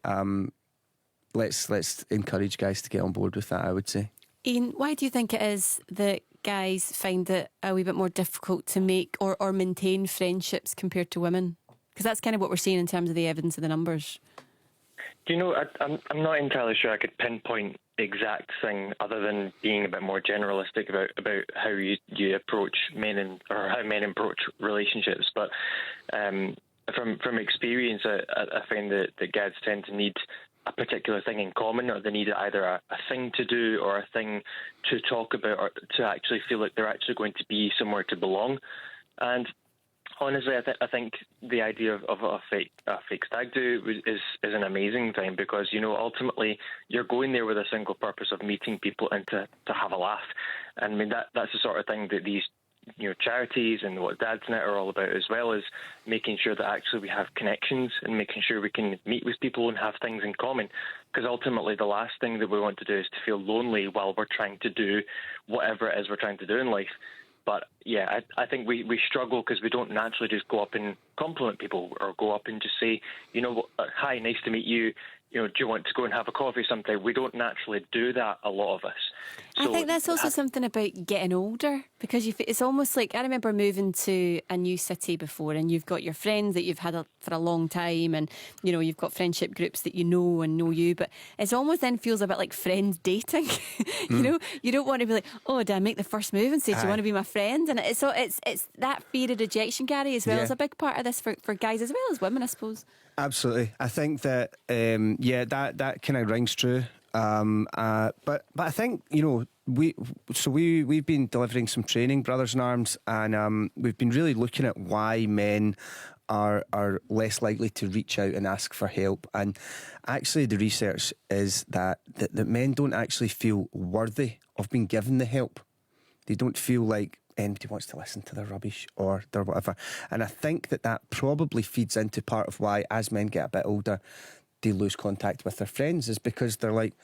let's encourage guys to get on board with that, I would say. Ian, why do you think it is that guys find it a wee bit more difficult to make or maintain friendships compared to women? Because that's kind of what we're seeing in terms of the evidence of the numbers. I'm not entirely sure I could pinpoint the exact thing, other than being a bit more generalistic about how you approach men or how men approach relationships. But from experience, I find that guys tend to need a particular thing in common, or they need either a thing to do or a thing to talk about, or to actually feel like they're actually going to be somewhere to belong. And honestly, I think the idea of a fake stag do is an amazing thing, because ultimately you're going there with a single purpose of meeting people and to have a laugh. And I mean that's the sort of thing that these charities and what Dad's Net are all about, as well as making sure that actually we have connections and making sure we can meet with people and have things in common. Because ultimately the last thing that we want to do is to feel lonely while we're trying to do whatever it is we're trying to do in life. But yeah, I think we struggle because we don't naturally just go up and compliment people, or go up and just say, hi, nice to meet you. Do you want to go and have a coffee sometime? We don't naturally do that, a lot of us. So I think that's also something about getting older, because it's almost like, I remember moving to a new city before, and you've got your friends that you've had for a long time, and you've got friendship groups that and know you, but it's almost then feels a bit like friends dating. You don't want to be like, oh, did I make the first move and say, do you want to be my friend? And it's that fear of rejection, Gary, as well, is a big part of this for guys as well as women, I suppose. Absolutely. I think that that kind of rings true. But I think we've been delivering some training, Brothers in Arms, and we've been really looking at why men are less likely to reach out and ask for help. And actually, the research is that men don't actually feel worthy of being given the help. They don't feel like anybody wants to listen to their rubbish or their whatever. And I think that probably feeds into part of why, as men get a bit older, they lose contact with their friends, is because they're like,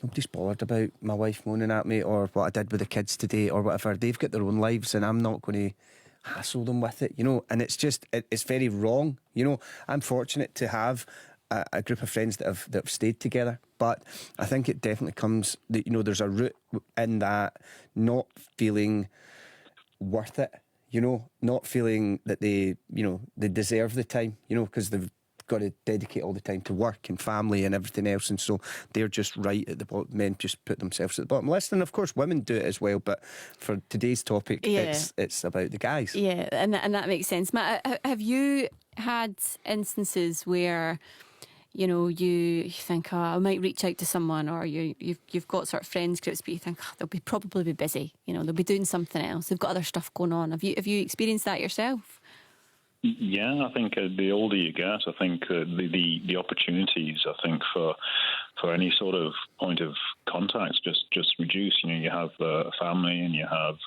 nobody's bothered about my wife moaning at me or what I did with the kids today or whatever. They've got their own lives and I'm not going to hassle them with it, you know. And it's just, it's very wrong, you know. I'm fortunate to have a group of friends that have stayed together, but I think it definitely comes that, you know, there's a root in that not feeling worth it, you know, not feeling that they deserve the time, you know, because they've got to dedicate all the time to work and family and everything else, and so they're just right at the bottom. Men just put themselves at the bottom list, and of course women do it as well, but for today's topic, it's about the guys. Yeah, and that makes sense. Matt, have you had instances where, you know, you think, I might reach out to someone, or you've got sort of friends groups, but you think they'll probably be busy, you know, they'll be doing something else, they've got other stuff going on. Have you experienced that yourself? Yeah, I think the older you get, I think the opportunities, I think, for any sort of point of contact just reduce. You know, you have a family and you have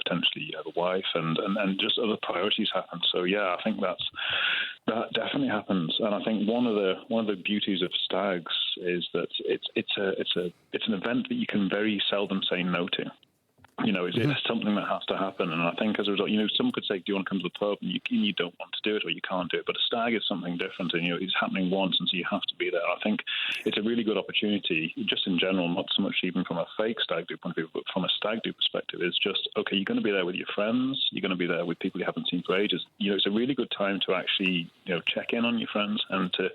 potentially you have a wife, and just other priorities happen. So yeah, I think that definitely happens. And I think one of the beauties of stags is that it's an event that you can very seldom say no to. You know, it's something that has to happen. And I think as a result, you know, some could say, do you want to come to the pub? And you don't want to do it, or you can't do it. But a stag is something different, and, you know, it's happening once, and so you have to be there. I think it's a really good opportunity, just in general, not so much even from a fake stag do point of view, but from a stag do perspective. It's just, okay, you're going to be there with your friends, you're going to be there with people you haven't seen for ages. You know, it's a really good time to actually, you know, check in on your friends and to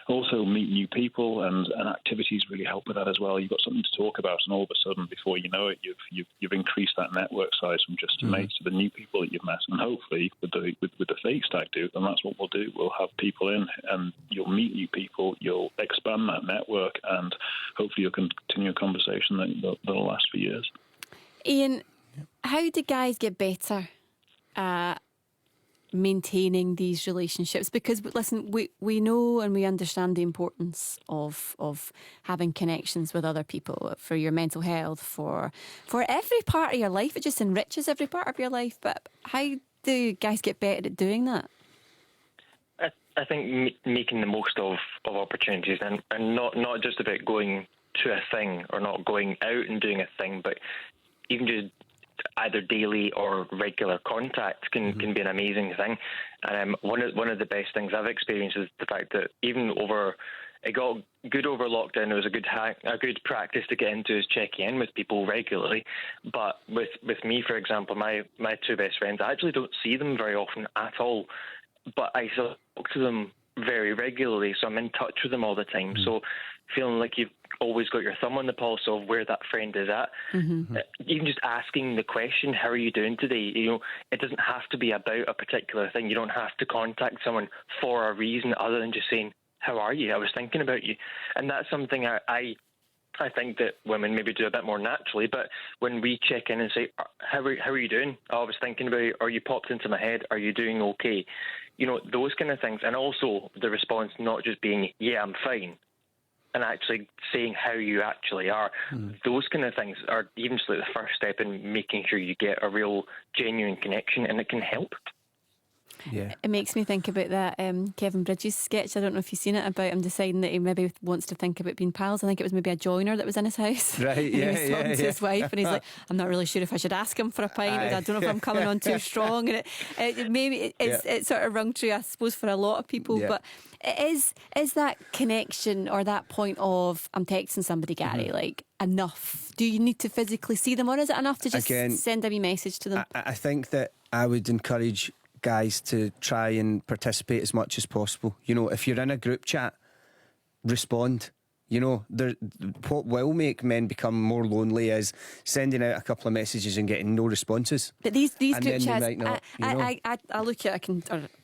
also meet new people, and activities really help with that as well. You've got something to talk about, and all of a sudden, before you know it, you've increased that network size from just your mates to the new people that you've met. And hopefully, with the fake stag do, then that's what we'll do. We'll have people in, and you'll meet new people. You'll expand that network, and hopefully, you'll continue a conversation that'll last for years. Ian, how do guys get better at maintaining these relationships? Because listen, we know and we understand the importance of having connections with other people for your mental health, for every part of your life. It just enriches every part of your life. But how do guys get better at doing that? I think making the most of opportunities, and not just about going to a thing or not going out and doing a thing, but even just either daily or regular contact can be an amazing thing. And one of the best things I've experienced is the fact that even it got good over lockdown. It was a good practice to get into, is checking in with people regularly. But with me, for example, my two best friends, I actually don't see them very often at all, but I still talk to them very regularly, so I'm in touch with them all the time. So feeling like you've always got your thumb on the pulse of where that friend is at. Even just asking the question, how are you doing today? You know, it doesn't have to be about a particular thing. You don't have to contact someone for a reason other than just saying, how are you? I was thinking about you. And that's something I think that women maybe do a bit more naturally, but when we check in and say, how are you doing? I was thinking about you, or you popped into my head, are you doing okay? You know, those kind of things. And also the response not just being, yeah, I'm fine, and actually saying how you actually are. Those kind of things are even just like the first step in making sure you get a real genuine connection, and it can help. Yeah. It makes me think about that Kevin Bridges sketch. I don't know if you've seen it, about him deciding that he maybe wants to think about being pals. I think it was maybe a joiner that was in his house. Right, and he was talking to his wife, and he's like, I'm not really sure if I should ask him for a pint. I don't know if I'm coming on too strong. And it sort of rung true, I suppose, for a lot of people. But is that connection, or that point of, I'm texting somebody, Gary, like, enough? Do you need to physically see them, or is it enough to just send a wee message to them? I think that I would encourage guys to try and participate as much as possible. You know, if you're in a group chat, respond. You know, what will make men become more lonely is sending out a couple of messages and getting no responses. But these group chats, I look at,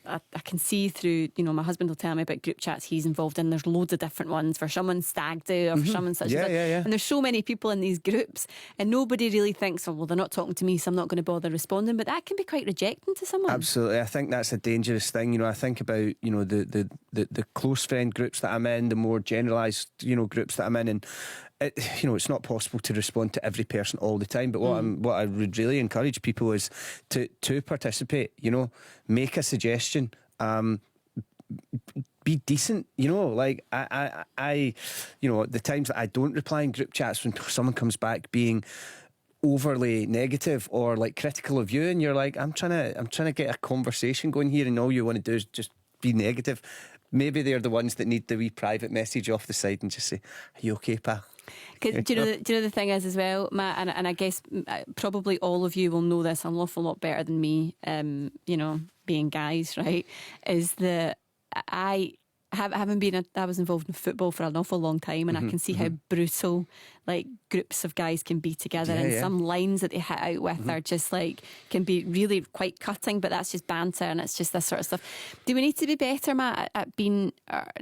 I can see through, you know, my husband will tell me about group chats he's involved in. There's loads of different ones for someone's stag do, or for someone's such and there's so many people in these groups, and nobody really thinks, oh well, they're not talking to me, so I'm not going to bother responding. But that can be quite rejecting to someone. Absolutely. I think that's a dangerous thing. You know, I think about, you know, the close friend groups that I'm in, the more generalised, you know, groups that I'm in, and you know, it's not possible to respond to every person all the time. But what I would really encourage people is to participate. You know, make a suggestion. be decent, you know. Like I you know, the times that I don't reply in group chats when someone comes back being overly negative or like critical of you, and you're like, I'm trying to get a conversation going here, and all you want to do is just be negative. Maybe they're the ones that need the wee private message off the side and just say, "Are you okay, pal?" Do you know the thing is as well, Matt, and I guess probably all of you will know this an awful lot better than me, you know, being guys, right, is that I was involved in football for an awful long time, and I can see how brutal like groups of guys can be together, and some lines that they hit out with are just like, can be really quite cutting, but that's just banter and it's just this sort of stuff. Do we need to be better, Matt, at being,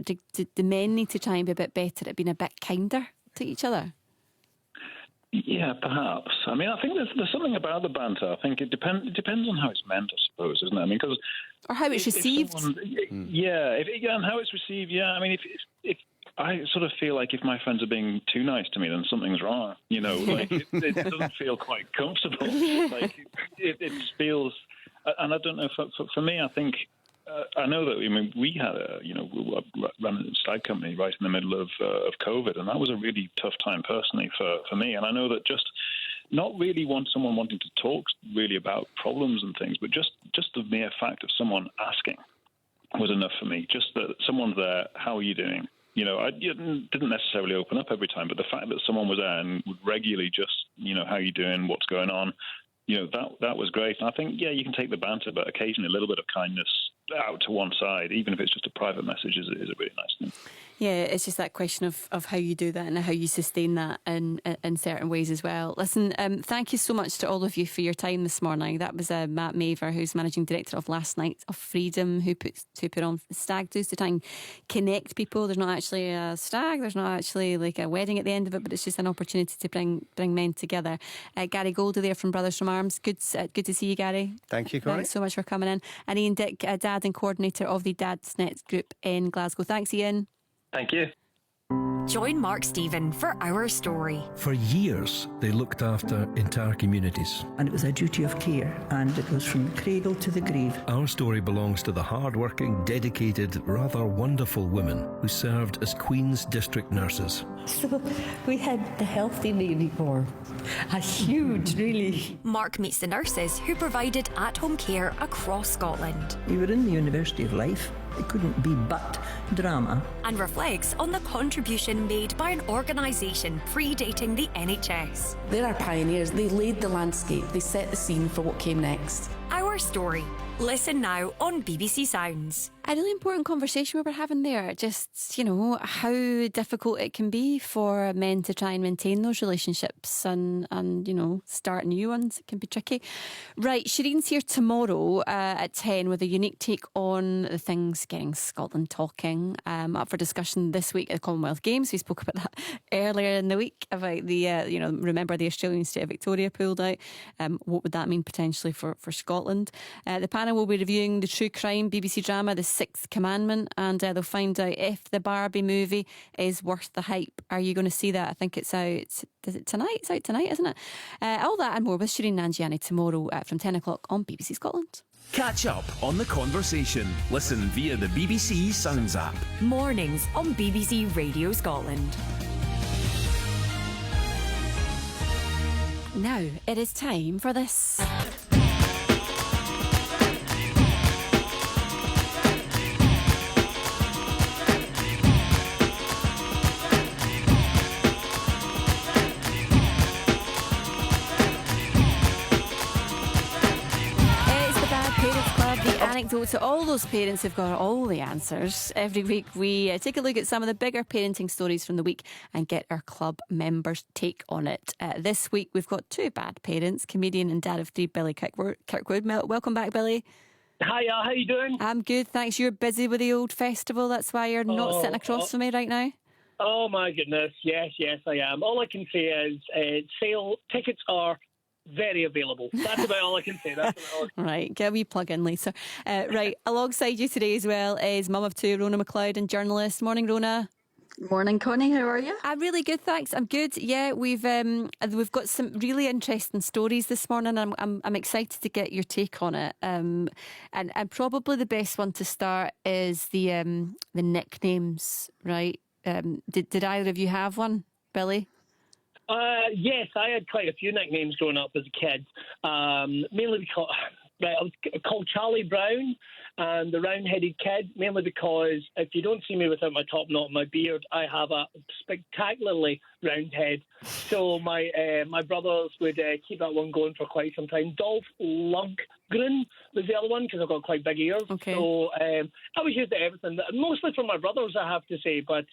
do the men need to try and be a bit better at being a bit kinder to each other? Yeah, perhaps. I mean, I think there's something about the banter. I think it depends on how it's meant, I suppose, isn't it? I mean, because or how it's received. And how it's received. Yeah, I mean, if I sort of feel like if my friends are being too nice to me, then something's wrong. You know, like it doesn't feel quite comfortable. Like it feels, and I don't know. For me, I think. I know that. I mean, we had we ran a stag company right in the middle of COVID, and that was a really tough time personally for me. And I know that just not really someone wanting to talk really about problems and things, but just the mere fact of someone asking was enough for me. Just that someone's there. How are you doing? You know, I didn't necessarily open up every time, but the fact that someone was there and would regularly just, you know, how are you doing? What's going on? You know, that was great. And I think, you can take the banter, but occasionally a little bit of kindness out to one side, even if it's just a private message, is a really nice thing. Yeah, it's just that question of how you do that and how you sustain that in certain ways as well. Listen, thank you so much to all of you for your time this morning. That was Matt Maver, who's Managing Director of Last Night of Freedom, who put on stag do's to try and connect people. There's not actually a stag, there's not actually like a wedding at the end of it, but it's just an opportunity to bring men together. Gary Goldie there from Brothers from Arms. Good to see you, Gary. Thank you, Connie. Thanks so much for coming in. And Ian Dick, Dad and Coordinator of the Dadsnet Group in Glasgow. Thanks, Ian. Thank you. Join Mark Stephen for Our Story. For years, they looked after entire communities. And it was a duty of care, and it was from the cradle to the grave. Our Story belongs to the hard-working, dedicated, rather wonderful women who served as Queen's District Nurses. So we had the healthy baby born. A huge, really. Mark meets the nurses who provided at-home care across Scotland. We were in the University of Life. It couldn't be but drama. And reflects on the contribution made by an organisation predating the NHS. They're our pioneers. They laid the landscape. They set the scene for what came next. Our Story. Listen now on BBC Sounds. A really important conversation we were having there. Just, you know, how difficult it can be for men to try and maintain those relationships and you know, start new ones. It can be tricky. Right, Shireen's here tomorrow at 10 with a unique take on the things getting Scotland talking. Up for discussion this week at the Commonwealth Games. We spoke about that earlier in the week about the, remember the Australian State of Victoria pulled out. What would that mean potentially for Scotland? The panel will be reviewing the true crime BBC drama The Sixth Commandment, and they'll find out if the Barbie movie is worth the hype. Are you going to see that? I think it's out, is it tonight? It's out tonight, isn't it? All that and more with Shireen Nanjiani tomorrow from 10 o'clock on BBC Scotland. Catch up on the conversation. Listen via the BBC Sounds app. Mornings on BBC Radio Scotland. Now it is time for this. Anecdote to all those parents who've got all the answers. Every week we take a look at some of the bigger parenting stories from the week and get our club members' take on it. This week we've got two bad parents, comedian and dad of three, Billy Kirkwood. Welcome back, Billy. Hiya, how you doing? I'm good, thanks. You're busy with the old festival, that's why you're not sitting across from me right now. Oh my goodness, yes I am. All I can say is sale tickets are very available. That's about all I can say. Right, get a wee plug in, Lisa. Right, alongside you today as well is mum of two, Rona McLeod, and journalist. Morning, Rona. Morning, Connie. How are you? I'm really good, thanks. I'm good. Yeah, we've got some really interesting stories this morning. I'm excited to get your take on it. And probably the best one to start is the nicknames, right? Did either of you have one, Billy? Yes, I had quite a few nicknames growing up as a kid. Mainly because I was called Charlie Brown and the round-headed kid, mainly because if you don't see me without my top knot and my beard, I have a spectacularly round head. So my brothers would keep that one going for quite some time. Dolph Lundgren was the other one because I've got quite big ears. Okay. So I was used to everything, mostly for my brothers, I have to say, but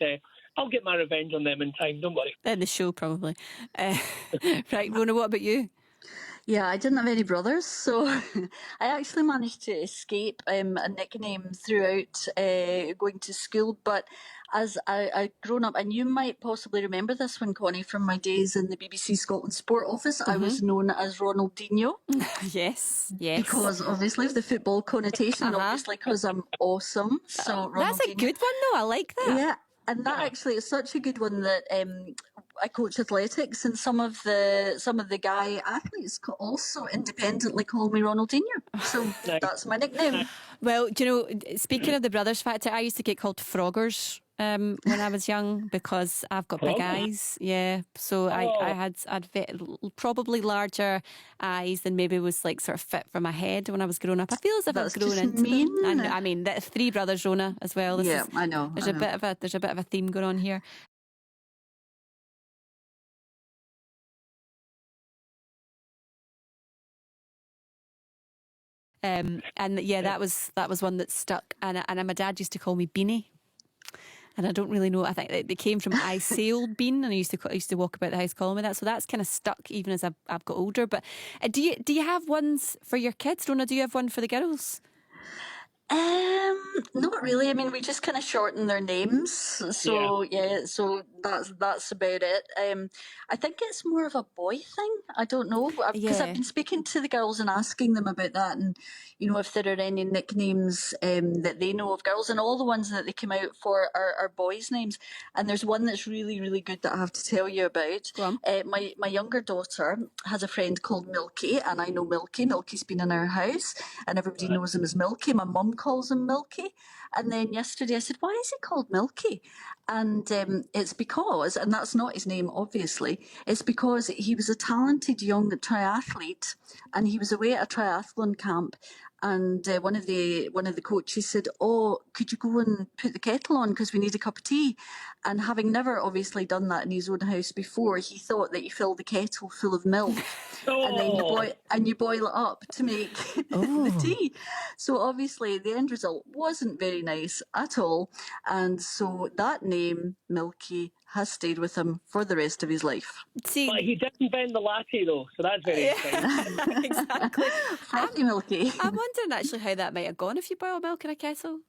I'll get my revenge on them in time, don't worry. In the show, probably. Right, Rona, what about you? Yeah, I didn't have any brothers, so I actually managed to escape a nickname throughout going to school. But as I grown up, and you might possibly remember this one, Connie, from my days in the BBC Scotland Sport Office, I was known as Ronaldinho. Yes. Because obviously of the football connotation, and obviously because I'm awesome. So That's a good one, though. I like that. Yeah. And that actually is such a good one that I coach athletics, and some of the guy athletes also independently call me Ronaldinho. So that's my nickname. Well, do you know, speaking of the brothers factor, I used to get called Froggers when I was young because I've got big eyes. Yeah, so I had probably larger eyes than maybe was like sort of fit for my head when I was growing up. I feel as if I've grown into them. I mean, the three brothers, Rona, as well. I know. There's a bit of a theme going on here. And yeah, that was one that stuck. And my dad used to call me Beanie. And I don't really know. I think they came from I sailed bean, and I used to walk about the house calling me that. So that's kind of stuck even as I've got older. But do you have ones for your kids, Rona? Do you have one for the girls? Not really. I mean, we just kind of shorten their names. So so that's about it. I think it's more of a boy thing. I don't know, because I've been speaking to the girls and asking them about that, and if there are any nicknames that they know of girls, and all the ones that they come out for are boys' names. And there's one that's really, really good that I have to tell you about. Go on. My younger daughter has a friend called Milky, and I know Milky. Milky's been in our house, and everybody knows him as Milky. My mum calls him Milky. And then yesterday I said, why is he called Milky? And it's because, and that's not his name obviously, it's because he was a talented young triathlete, and he was away at a triathlon camp, and one of the coaches said, oh, could you go and put the kettle on because we need a cup of tea? And having never obviously done that in his own house before, he thought that you fill the kettle full of milk and then you boil it up to make the tea. So obviously the end result wasn't very nice at all, and so that name Milky has stayed with him for the rest of his life. See, but he didn't bend the latte though, so that's very exciting. Exactly. Frothy Milky. I'm wondering actually how that might have gone if you boil milk in a kettle.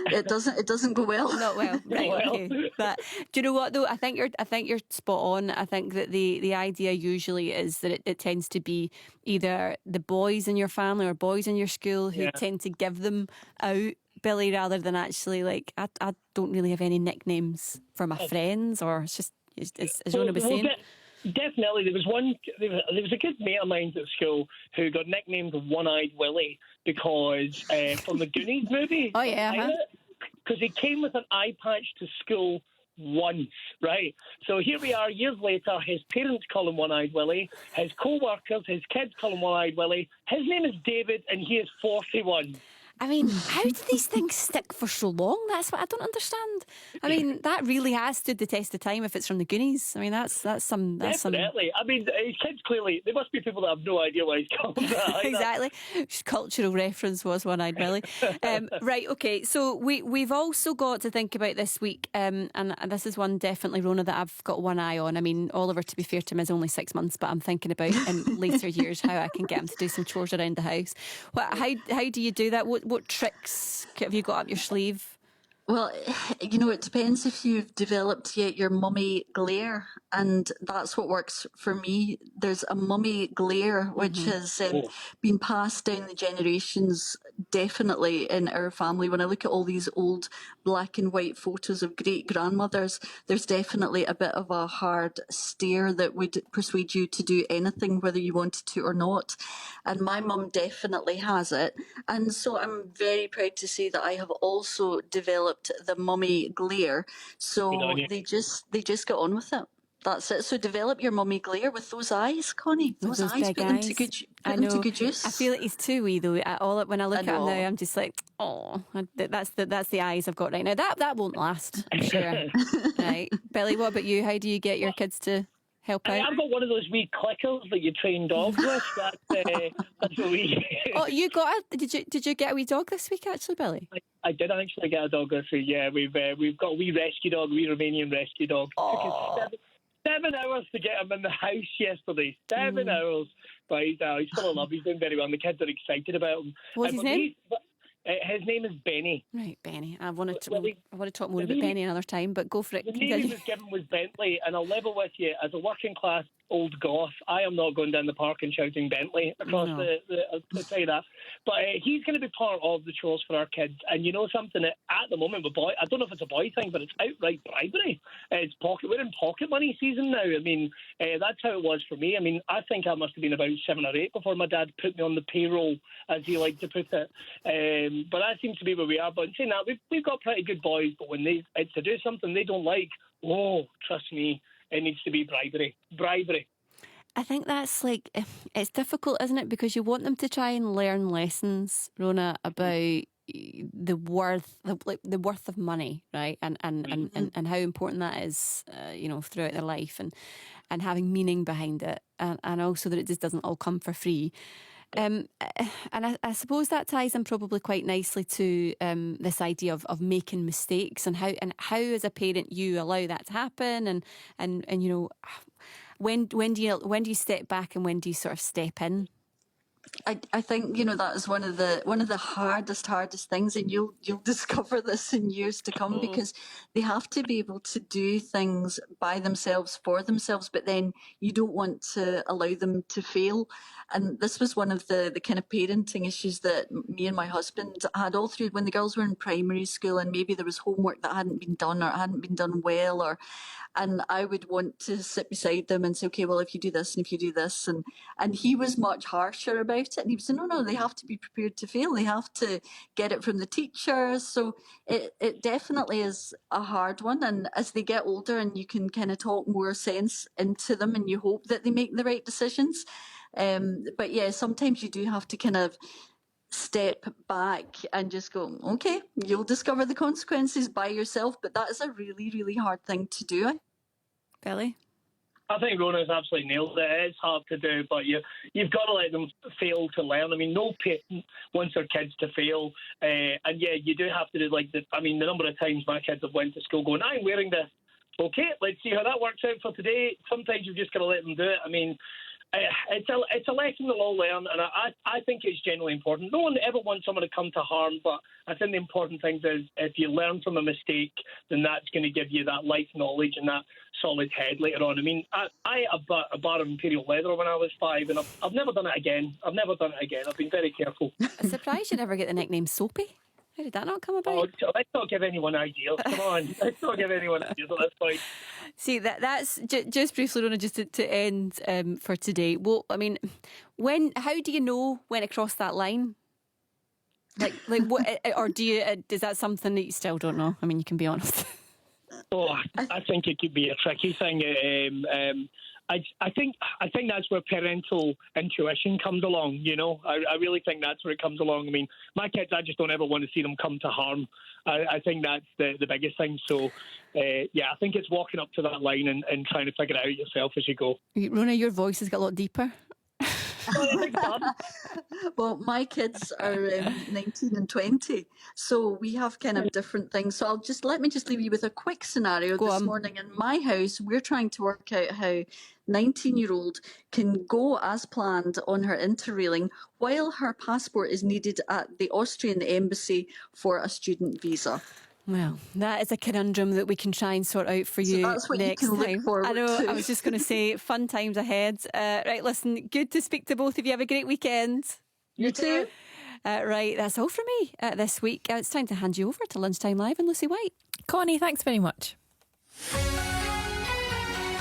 It doesn't go well. Not well, right? Okay. But do you know what though? I think you're spot on. I think that the idea usually is that it tends to be either the boys in your family or boys in your school who tend to give them out, Billy, rather than actually like I don't really have any nicknames for my friends, or it's just as Rona was saying. Definitely, there was a good mate of mine at school who got nicknamed One-Eyed Willie because from the Goonies movie. Oh yeah, because he came with an eye patch to school once, right? So here we are years later. His parents call him One-Eyed Willie. His co-workers, his kids call him One-Eyed Willie. His name is David, and he is 41. I mean, how do these things stick for so long? That's what I don't understand. I mean, that really has stood the test of time if it's from the Goonies. I mean, that's some... Definitely. I mean, his kids clearly... There must be people that have no idea why he's called that. Exactly. Cultural reference was One-Eyed Willie. Right, okay. So we've also got to think about this week, and this is one definitely, Rona, that I've got one eye on. I mean, Oliver, to be fair to him, is only 6 months, but I'm thinking about in later years how I can get him to do some chores around the house. How do you do that? What tricks have you got up your sleeve? Well, it depends if you've developed yet your mummy glare, and that's what works for me. There's a mummy glare which has been passed down the generations definitely in our family. When I look at all these old black and white photos of great grandmothers, there's definitely a bit of a hard stare that would persuade you to do anything, whether you wanted to or not. And my mum definitely has it. And so I'm very proud to say that I have also developed the mummy glare. So they just got on with it. That's it. So develop your mummy glare with those eyes, Connie. Those eyes, big put them eyes. to good, I put them know. to good use. I feel like he's too wee though. When I look at him now, I'm just like, oh, that's the eyes I've got right now. That won't last, I'm sure. Right, Billy. What about you? How do you get your kids to help out? I've got one of those wee clickers that you train dogs with. That's what we. Oh, you got a? Did you get a wee dog this week? Actually, Billy. I did actually get a dog this week. Yeah, we've got a wee rescue dog, a wee Romanian rescue dog. Took us 7 hours to get him in the house yesterday. 7 hours. But he's full of love. He's doing very well. And the kids are excited about him. What's his name? His name is Benny. Right, Benny. I want to talk more about Benny another time, but go for it. The name he was given was Bentley, and I'll level with you, as a working class old goth, I am not going down the park and shouting Bentley across I'll tell you that. But he's going to be part of the chores for our kids. And you know something, at the moment with boy, I don't know if it's a boy thing, but it's outright bribery. We're in pocket money season now. I mean, that's how it was for me. I mean, I think I must have been about 7 or 8 before my dad put me on the payroll, as he liked to put it. But that seems to be where we are. But in saying that, we've got pretty good boys, but when it's to do something they don't like, trust me, it needs to be bribery. Bribery. I think that's it's difficult, isn't it? Because you want them to try and learn lessons, Rona, about the worth of money, right? And how important that is, throughout their life, and having meaning behind it, and also that it just doesn't all come for free. And I suppose that ties in probably quite nicely to this idea of making mistakes, and how as a parent you allow that to happen, and when do you step back and when do you sort of step in? I think that is one of the hardest things, and you'll discover this in years to come, because they have to be able to do things by themselves for themselves, but then you don't want to allow them to fail. And this was one of the kind of parenting issues that me and my husband had all through when the girls were in primary school, and maybe there was homework that hadn't been done or hadn't been done well, and I would want to sit beside them and say, okay, well, if you do this and if you do this, and he was much harsher about it, and he was saying, no, they have to be prepared to fail, they have to get it from the teachers. So it definitely is a hard one, and as they get older and you can kind of talk more sense into them, and you hope that they make the right decisions. But yeah, sometimes you do have to kind of step back and just go, okay, you'll discover the consequences by yourself, but that is a really, really hard thing to do. Billy? I think Rona's absolutely nailed it. It's hard to do, but you've got to let them fail to learn. I mean, no parent wants their kids to fail. And yeah, you do have to do the number of times my kids have went to school going, I'm wearing this. Okay, let's see how that works out for today. Sometimes you've just got to let them do it. I mean, it's a lesson they'll all learn, and I think it's genuinely important. No one ever wants someone to come to harm, but I think the important thing is if you learn from a mistake, then that's going to give you that life knowledge and that solid head later on. I mean, I had a bar of Imperial Leather when I was 5, and I've never done it again. I've been very careful. I'm surprised you never get the nickname Soapy. How did that not come about? Oh, let's not give anyone ideas. Come on, let's not give anyone ideas at this point. See, that's just briefly, Rona, just to end for today. Well, I mean, how do you know when to cross that line? Like what? Or is that something that you still don't know? I mean, you can be honest. Oh, I think it could be a tricky thing. I think that's where parental intuition comes along, I really think that's where it comes along. I mean, my kids, I just don't ever want to see them come to harm. I think that's the biggest thing. So, I think it's walking up to that line and trying to figure it out yourself as you go. Rona, your voice has got a lot deeper. Well, my kids are 19 and 20, so we have kind of different things. So let me leave you with a quick scenario. This morning in my house, we're trying to work out how 19-year-old can go as planned on her interrailing while her passport is needed at the Austrian embassy for a student visa. Well, that is a conundrum that we can try and sort out for you that's what next you can time. Look forward I know, to. I was just going to say, fun times ahead. Right, listen, good to speak to both of you. Have a great weekend. You too. Right, that's all from me this week. It's time to hand you over to Lunchtime Live and Lucy White. Connie, thanks very much.